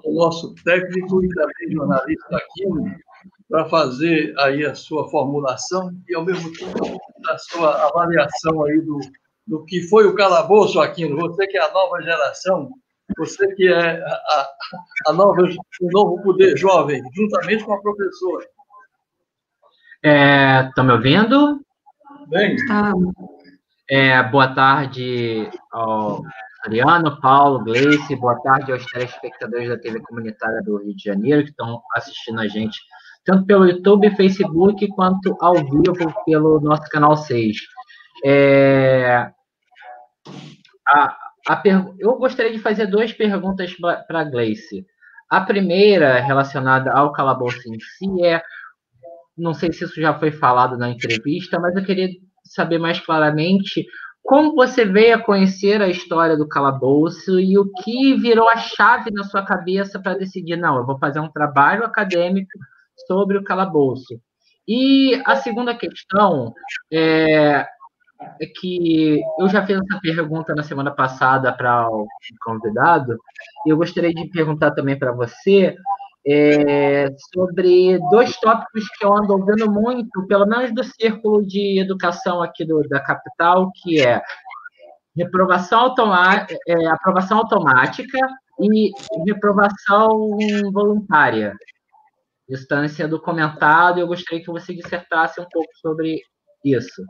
o nosso técnico e também jornalista Aquino, para fazer aí a sua formulação e, ao mesmo tempo, a sua avaliação aí do que foi o calabouço, Aquino. Você que é a nova geração, você que é o novo poder jovem, juntamente com a professora.
Estão me ouvindo?
Bem.
Boa tarde ao Ariano, Paulo, Gleice, boa tarde aos telespectadores da TV Comunitária do Rio de Janeiro que estão assistindo a gente, tanto pelo YouTube, Facebook, quanto ao vivo pelo nosso canal 6. Eu gostaria de fazer 2 perguntas para a Gleice. A primeira, relacionada ao calabouço em si, não sei se isso já foi falado na entrevista, mas eu queria saber mais claramente como você veio a conhecer a história do calabouço e o que virou a chave na sua cabeça para decidir, não, eu vou fazer um trabalho acadêmico sobre o calabouço. E a segunda questão é que eu já fiz essa pergunta na semana passada para o convidado, e eu gostaria de perguntar também para você sobre 2 tópicos que eu ando ouvindo muito, pelo menos do círculo de educação aqui da capital, que é aprovação automática e reprovação voluntária. Isso está sendo documentado e eu gostaria que você dissertasse um pouco sobre isso.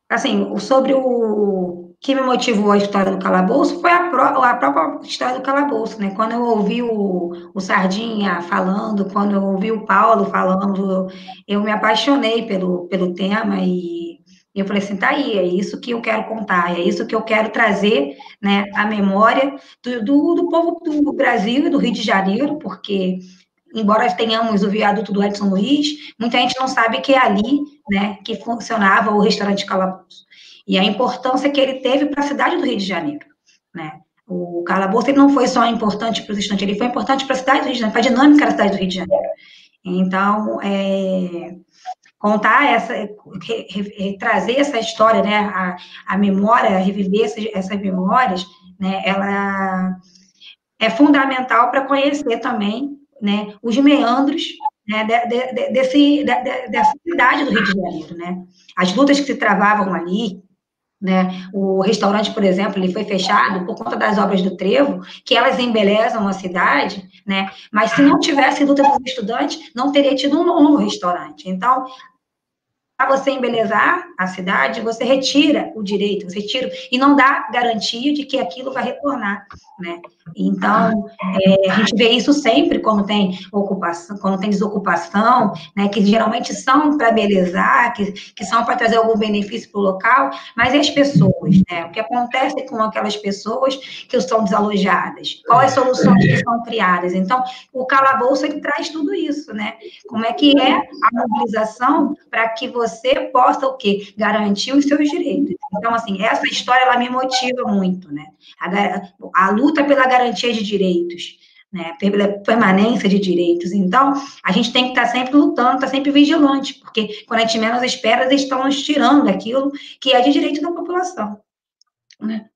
Assim, sobre o que me motivou a história do calabouço foi a própria história do calabouço, né? Quando eu ouvi o Sardinha falando, quando eu ouvi o Paulo falando, eu me apaixonei pelo tema e eu falei assim, tá aí, é isso que eu quero contar, é isso que eu quero trazer, né, a memória do povo do Brasil e do Rio de Janeiro, porque embora tenhamos o viaduto do Edson Luiz, muita gente não sabe que é ali, né, que funcionava o restaurante Calabouço. E a importância que ele teve para a cidade do Rio de Janeiro, né? O Calabouço ele não foi só importante para os estudantes, ele foi importante para a cidade do Rio de Janeiro, para a dinâmica da cidade do Rio de Janeiro. Então, contar trazer essa história, né, a memória, reviver essas memórias, né, ela é fundamental para conhecer também, né, os meandros, né, dessa cidade do Rio de Janeiro, né? As lutas que se travavam ali, né? O restaurante, por exemplo, ele foi fechado por conta das obras do Trevo, que elas embelezam a cidade, né? Mas se não tivesse luta dos estudantes, não teria tido um novo restaurante. Então, para você embelezar a cidade, você retira o direito, você retira e não dá garantia de que aquilo vai retornar, né? Então, a gente vê isso sempre quando tem ocupação, quando tem desocupação, né? Que geralmente são para embelezar, que são para trazer algum benefício para o local, mas e as pessoas, né? O que acontece com aquelas pessoas que são desalojadas? Quais as soluções que são criadas? Então, o calabouço ele traz tudo isso, né? Como é que é a mobilização para que você possa o quê? Garantir os seus direitos. Então, assim, essa história, ela me motiva muito, né? A luta pela garantia de direitos, né? Pela permanência de direitos. Então, a gente tem que estar sempre lutando, estar sempre vigilante, porque quando a gente menos espera, eles estão nos tirando aquilo que é de direito da população, né?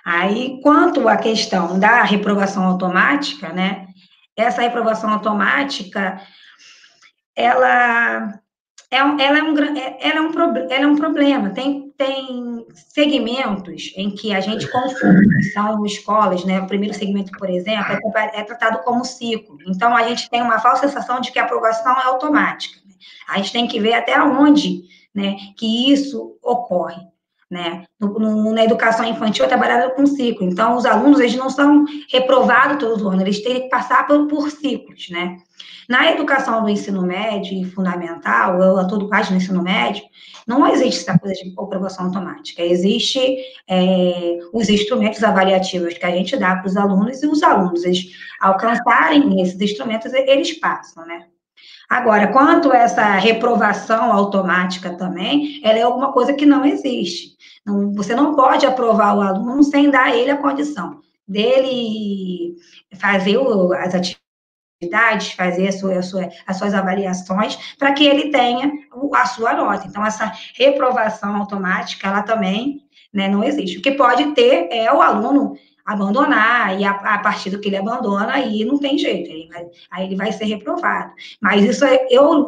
Aí, quanto à questão da reprovação automática, né? Essa reprovação automática, ela é um problema. Tem segmentos em que a gente confunde, são escolas, né? O primeiro segmento, por exemplo, é tratado como ciclo. Então, a gente tem uma falsa sensação de que a aprovação é automática. A gente tem que ver até onde, né, que isso ocorre. Né? Na educação infantil é trabalhado com ciclo. Então, os alunos, eles não são reprovados todos os anos, eles têm que passar por ciclos, né? Na educação do ensino médio e fundamental, ou a todo parte do ensino médio, não existe essa coisa de aprovação automática. Existe os instrumentos avaliativos que a gente dá para os alunos, e os alunos, eles alcançarem esses instrumentos, eles passam, né? Agora, quanto a essa reprovação automática também, ela é alguma coisa que não existe. Você não pode aprovar o aluno sem dar a ele a condição dele fazer as atividades, fazer as suas avaliações, para que ele tenha a sua nota. Então, essa reprovação automática, ela também, né, não existe. O que pode ter é o aluno abandonar, e a partir do que ele abandona, aí não tem jeito, aí ele vai ser reprovado. Mas isso,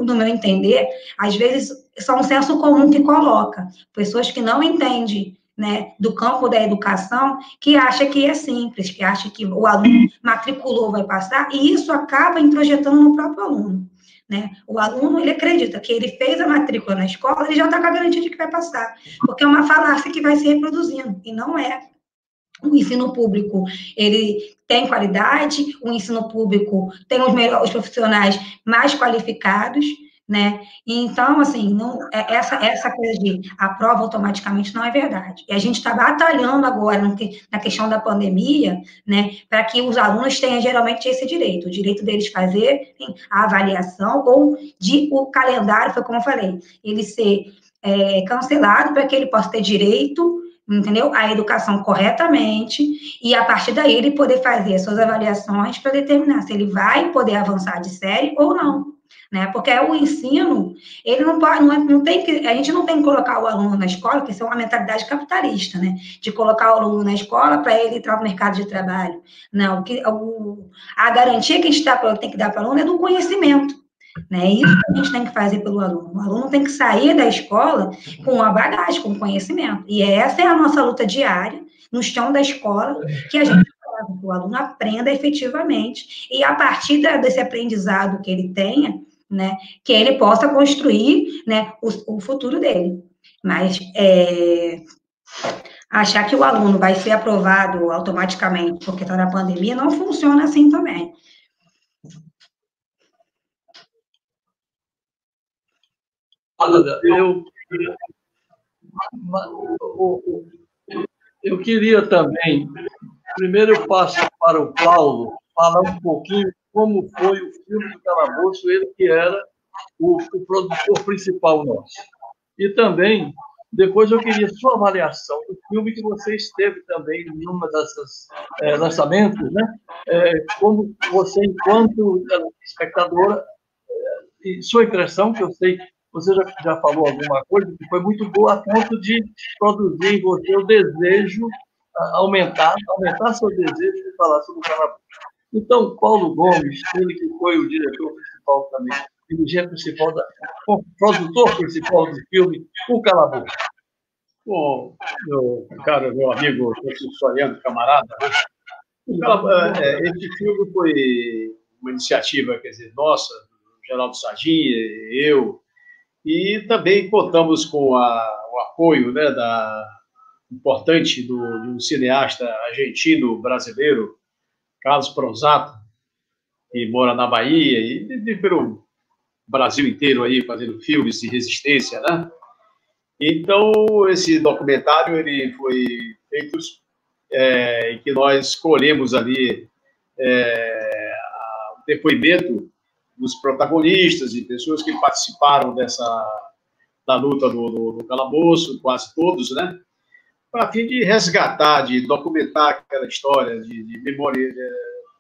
no meu entender, às vezes, só um senso comum que coloca. Pessoas que não entendem, né, do campo da educação, que acha que é simples, que acha que o aluno matriculou, vai passar, e isso acaba introjetando no próprio aluno. Né? O aluno, ele acredita que ele fez a matrícula na escola, ele já está com a garantia de que vai passar, porque é uma falácia que vai se reproduzindo, e não é. O ensino público, ele tem qualidade, o ensino público tem os profissionais mais qualificados, né? Então, assim, essa coisa de aprova automaticamente não é verdade. E a gente está batalhando agora na questão da pandemia, né, para que os alunos tenham geralmente esse direito, o direito deles fazerem a avaliação ou o calendário, foi como eu falei, ele ser cancelado para que ele possa ter direito, entendeu? A educação corretamente, e a partir daí ele poder fazer as suas avaliações para determinar se ele vai poder avançar de série ou não, né? Porque o ensino, ele não pode, não tem que, a gente não tem que colocar o aluno na escola, porque isso é uma mentalidade capitalista, né? De colocar o aluno na escola para ele entrar no mercado de trabalho. Não, a garantia que a gente tem que dar para o aluno é do conhecimento. Né? Isso que a gente tem que fazer pelo aluno. O aluno tem que sair da escola com a bagagem, com o conhecimento. E essa é a nossa luta diária, no chão da escola, que a gente faz, que o aluno aprenda efetivamente, e a partir desse aprendizado que ele tenha, né, que ele possa construir, né, o futuro dele. Mas achar que o aluno vai ser aprovado automaticamente porque está na pandemia, não funciona assim também.
Eu queria também, primeiro eu passo para o Paulo, falar um pouquinho como foi o filme do Calabouço, ele que era o produtor principal nosso. E também, depois eu queria sua avaliação do filme que você esteve também em uma dessas lançamentos, né? Como você, enquanto espectadora, e sua impressão, que eu sei que você já falou alguma coisa, que foi muito boa a ponto de produzir em você o desejo aumentar seu desejo de falar sobre o calabouço. Então, Paulo Gomes, ele que foi o diretor principal também, dirigente principal, produtor principal do filme O Calabouço.
Bom, meu amigo Francisco Soriano, camarada, né? Esse filme foi uma iniciativa, quer dizer, nossa, do Geraldo Sardinha, eu, e também contamos com o apoio, né, importante de um cineasta argentino-brasileiro, Carlos Pronzato, que mora na Bahia e vive pelo Brasil inteiro aí fazendo filmes de resistência, né? Então, esse documentário ele foi feito em que nós escolhemos ali o depoimento dos protagonistas e pessoas que participaram da luta do calabouço, quase todos, né? Para fim de resgatar, de documentar aquela história, de memória,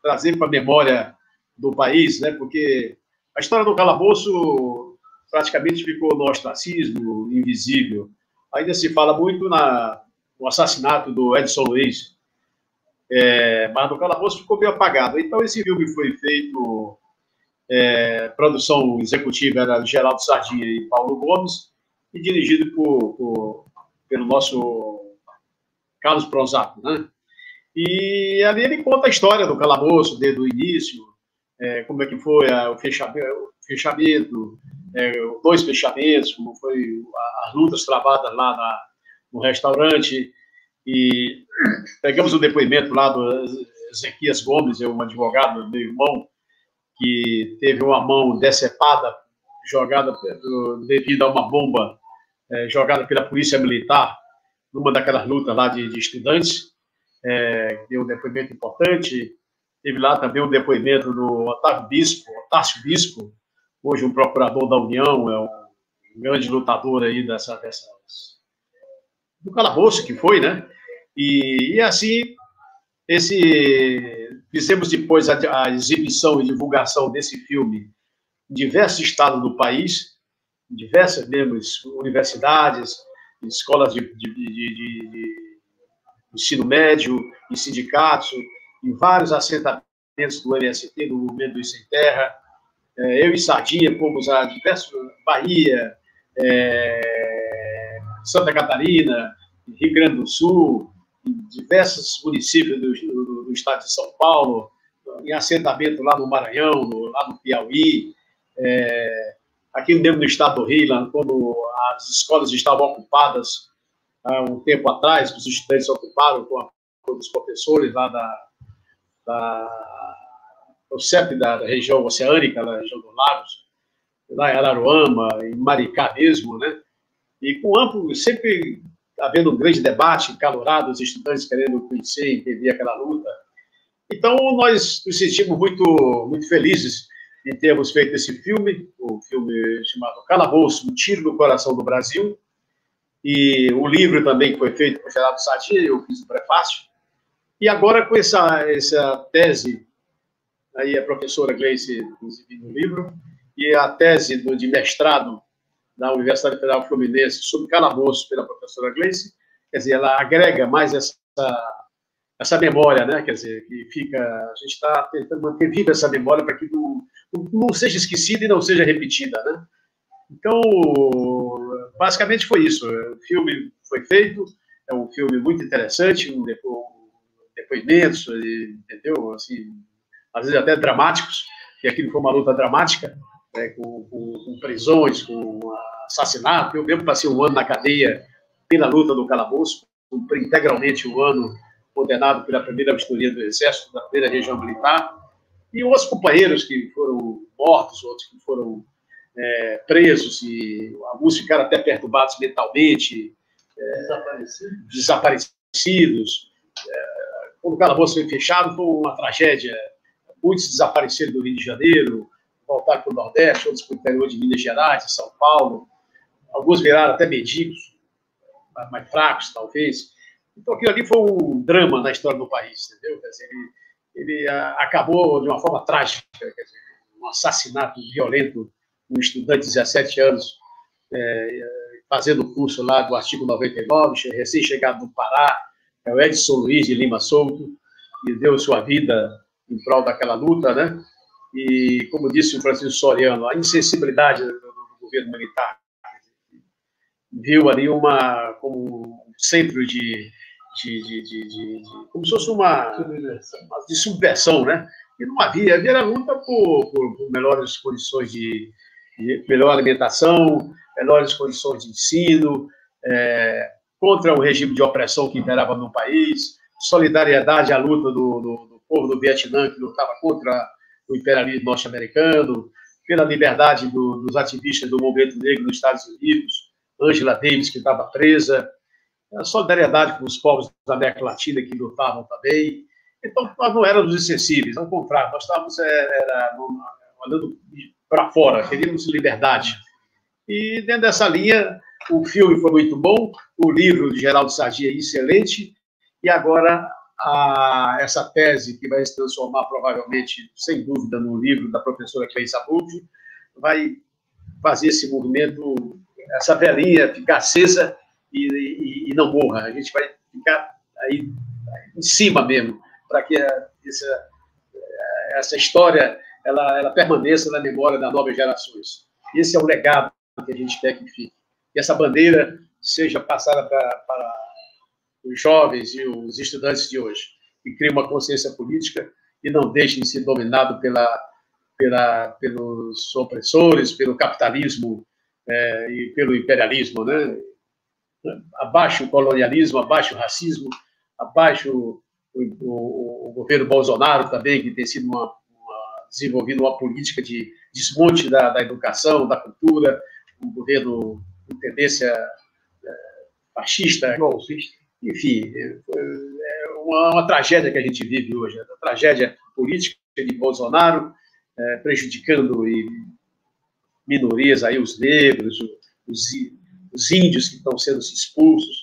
trazer para a memória do país, né? Porque a história do calabouço praticamente ficou no ostracismo, invisível. Ainda se fala muito no assassinato do Edson Luiz, mas no calabouço ficou meio apagado. Então, esse filme foi feito, produção executiva era de Geraldo Sardinha e Paulo Gomes, e dirigido pelo nosso Carlos Pronzato, né? E ali ele conta a história do calabouço, desde o início, como é que foi o fechamento, dois fechamentos, como foi as lutas travadas lá no restaurante, e pegamos o depoimento lá do Ezequias Gomes, um advogado, meu irmão, que teve uma mão decepada, jogada devido a uma bomba jogada pela polícia militar, numa daquelas lutas lá de estudantes, deu um depoimento importante. Teve lá também um depoimento do Otávio Bispo, hoje um procurador da União, é um grande lutador aí do calabouço que foi, né? E assim, fizemos depois a exibição e divulgação desse filme em diversos estados do país, em diversas mesmo universidades, escolas de ensino médio, em sindicatos, em vários assentamentos do MST, do Movimento dos Sem Terra. Eu e Sardinha fomos a diversos, Bahia, Santa Catarina, Rio Grande do Sul, em diversos municípios do estado de São Paulo, em assentamento lá no Maranhão, lá no Piauí, aqui mesmo no estado do Rio, lá, quando as escolas estavam ocupadas há um tempo atrás, os estudantes ocuparam com os professores lá do CEP da região oceânica, da região dos lagos, lá em Araruama, em Maricá mesmo, né? E com amplo, sempre havendo um grande debate, calorado, os estudantes querendo conhecer e entender aquela luta. Então, nós nos sentimos muito, muito felizes em termos feito esse filme, o filme chamado Calabouço, Um Tiro no Coração do Brasil, e o livro também foi feito por Geraldo Sardinha, eu fiz o prefácio, e agora com essa tese, aí a professora Gleice exibiu no livro, e a tese de mestrado da Universidade Federal Fluminense sobre calabouço pela professora Gleice, quer dizer, ela agrega mais essa memória, né? Quer dizer, que a gente está tentando manter viva essa memória para que não seja esquecida e não seja repetida, né? Então, basicamente foi isso. O filme foi feito, é um filme muito interessante, depoimentos, entendeu? Assim, às vezes até dramáticos, que aquilo foi uma luta dramática, com prisões, com assassinato. Eu mesmo passei um ano na cadeia pela luta do calabouço, cumpri integralmente um ano condenado pela primeira vistoria do Exército, da primeira região militar, e outros companheiros que foram mortos, outros que foram presos, e alguns ficaram até perturbados mentalmente, desaparecidos. Quando o calabouço foi fechado, foi uma tragédia. Muitos desapareceram do Rio de Janeiro, voltaram para o Nordeste, outros para o interior de Minas Gerais, de São Paulo. Alguns viraram até mendigos, mais fracos, talvez. Então, aquilo ali foi um drama na história do país, entendeu? Quer dizer, ele acabou de uma forma trágica, quer dizer, um assassinato violento, um estudante de 17 anos, fazendo o curso lá do artigo 99, recém-chegado no Pará, é o Edson Luiz de Lima Souto, que deu sua vida em prol daquela luta, né? E, como disse o Francisco Soriano, a insensibilidade do governo militar viu ali como um centro como se fosse uma de subversão, né? E não havia a luta por melhores condições de melhor alimentação, melhores condições de ensino, contra o regime de opressão que imperava no país, solidariedade à luta do povo do Vietnã, que lutava contra o imperialismo norte-americano, pela liberdade dos ativistas do movimento negro nos Estados Unidos, Angela Davis, que estava presa, a solidariedade com os povos da América Latina que lutavam também. Então, nós não éramos insensíveis, ao contrário, nós estávamos olhando para fora, queríamos liberdade. E, dentro dessa linha, o filme foi muito bom, o livro de Geraldo Sadia é excelente, e agora essa tese, que vai se transformar provavelmente, sem dúvida, no livro da professora Cleice Abud, vai fazer esse movimento, essa velhinha ficar acesa e não morra. A gente vai ficar aí em cima mesmo, para que essa história ela permaneça na memória das novas gerações. Esse é o legado que a gente quer que fique. E essa bandeira seja passada para os jovens e os estudantes de hoje, que criem uma consciência política e não deixem de ser dominados pelos opressores, pelo capitalismo e pelo imperialismo, né? Abaixo o colonialismo, abaixo o racismo, abaixo o governo Bolsonaro também, que tem sido desenvolvido uma política de desmonte da educação, da cultura, um governo com tendência fascista, enfim, é uma tragédia que a gente vive hoje, a tragédia política de Bolsonaro, prejudicando minorias, aí, os negros, os índios que estão sendo expulsos,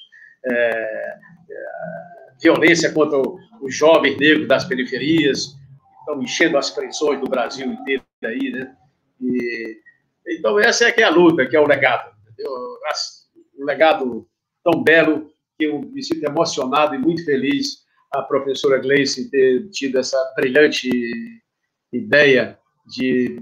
violência contra os jovens negros das periferias, que estão enchendo as prisões do Brasil inteiro aí, né? Então, essa é que é a luta, que é o legado. Entendeu? Um legado tão belo que eu me sinto emocionado e muito feliz a professora Gleice ter tido essa brilhante ideia de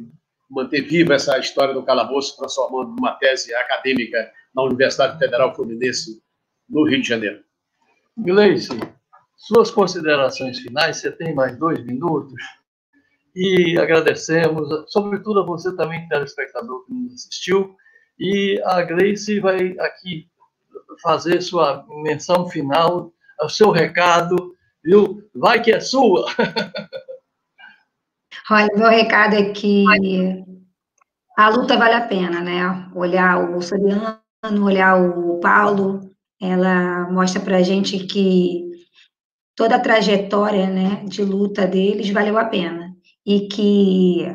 manter viva essa história do calabouço, transformando numa tese acadêmica na Universidade Federal Fluminense, no Rio de Janeiro.
Gleice, suas considerações finais, você tem mais 2 minutos, e agradecemos, sobretudo a você também, telespectador que nos assistiu, e a Gleice vai aqui fazer sua menção final, o seu recado, viu? Vai que é sua!
Olha, meu recado é que a luta vale a pena, né? Olhar o Soriano, olhar o Paulo, ela mostra para a gente que toda a trajetória, né, de luta deles valeu a pena. E que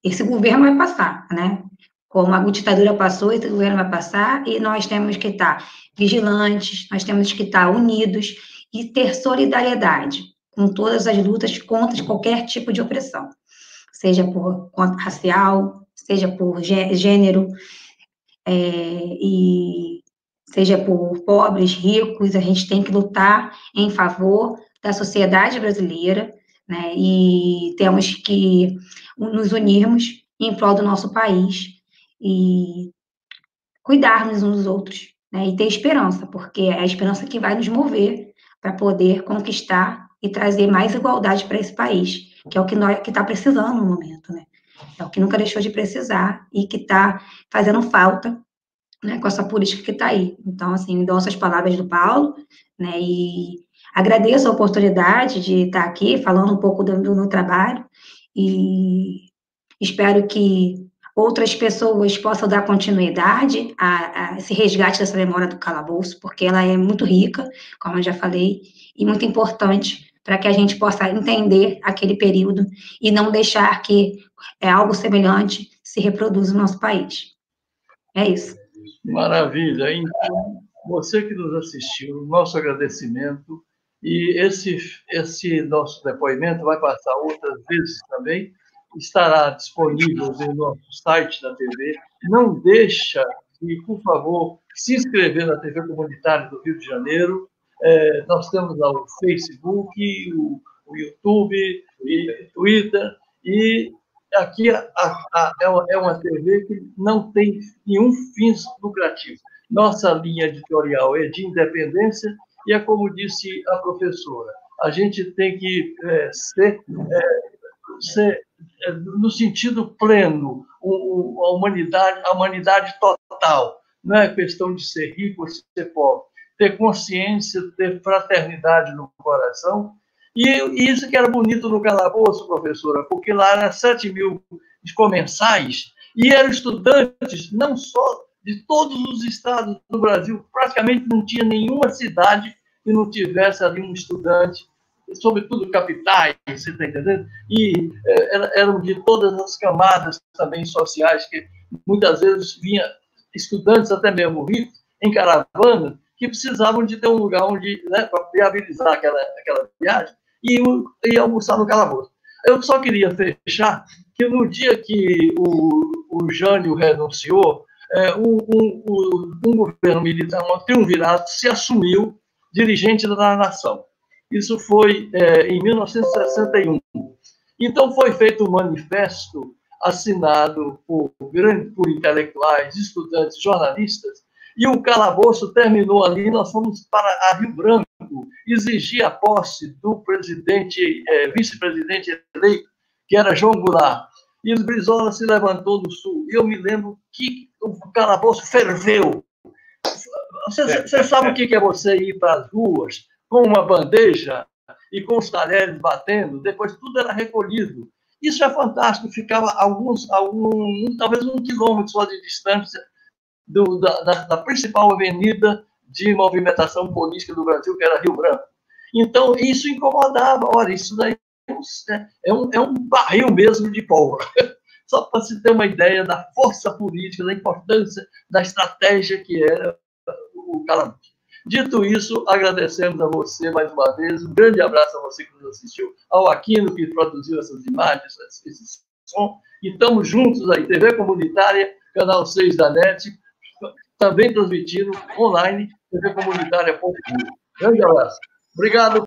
esse governo vai passar, né? Como a ditadura passou, esse governo vai passar, e nós temos que estar vigilantes, nós temos que estar unidos e ter solidariedade com todas as lutas contra qualquer tipo de opressão, seja por racial, seja por gênero, e seja por pobres, ricos, a gente tem que lutar em favor da sociedade brasileira, né? E temos que nos unirmos em prol do nosso país e cuidarmos uns dos outros, né? E ter esperança, porque é a esperança que vai nos mover para poder conquistar e trazer mais igualdade para esse país, que é o que está precisando no momento, né? É o que nunca deixou de precisar e que está fazendo falta, né, com essa política que está aí. Então, assim, endosso as palavras do Paulo, né, e agradeço a oportunidade de estar aqui falando um pouco do meu trabalho e espero que outras pessoas possam dar continuidade a esse resgate dessa memória do calabouço, porque ela é muito rica, como eu já falei, e muito importante para que a gente possa entender aquele período e não deixar que algo semelhante se reproduza no nosso país. É isso.
Maravilha. Então, você que nos assistiu, nosso agradecimento. E esse nosso depoimento vai passar outras vezes também. Estará disponível no nosso site da TV. Não deixa de, por favor, se inscrever na TV Comunitária do Rio de Janeiro. Nós temos lá o Facebook, o YouTube, e Twitter, e aqui é uma TV que não tem nenhum fins lucrativo. Nossa linha editorial é de independência e é como disse a professora, a gente tem que ser no sentido pleno, a humanidade total. Não é questão de ser rico ou ser pobre. Ter consciência, ter fraternidade no coração. E isso que era bonito no Calabouço, professora, porque lá eram 7.000 comensais e eram estudantes não só de todos os estados do Brasil, praticamente não tinha nenhuma cidade que não tivesse ali um estudante, sobretudo capitais, você está entendendo? E eram de todas as camadas também sociais, que muitas vezes vinha estudantes, até mesmo ricos, em caravana, que precisavam de ter um lugar onde, né, para viabilizar aquela viagem, e almoçar no Calabouço. Eu só queria fechar que no dia que o Jânio renunciou, um governo militar, um triunvirato, se assumiu dirigente da nação. Isso foi em 1961. Então, foi feito um manifesto assinado por intelectuais, estudantes, jornalistas, e o Calabouço terminou ali. Nós fomos para a Rio Branco exigir a posse do vice-presidente eleito, que era João Goulart. E o Brizola se levantou do Sul. E eu me lembro que o Calabouço ferveu. Você sabe o que é você ir para as ruas com uma bandeja e com os talheres batendo? Depois tudo era recolhido. Isso é fantástico. Ficava talvez 1 quilômetro só de distância da principal avenida de movimentação política do Brasil, que era Rio Branco. Então, isso incomodava. Olha, isso daí é um barril mesmo de pólvora. Só para se ter uma ideia da força política, da importância da estratégia que era o Calabouço. Dito isso, agradecemos a você mais uma vez. Um grande abraço a você que nos assistiu, ao Aquino, que produziu essas imagens, esse som. E estamos juntos aí, TV Comunitária, Canal 6 da NET, também transmitindo online, tvcomunitária.com. Grande abraço. Obrigado.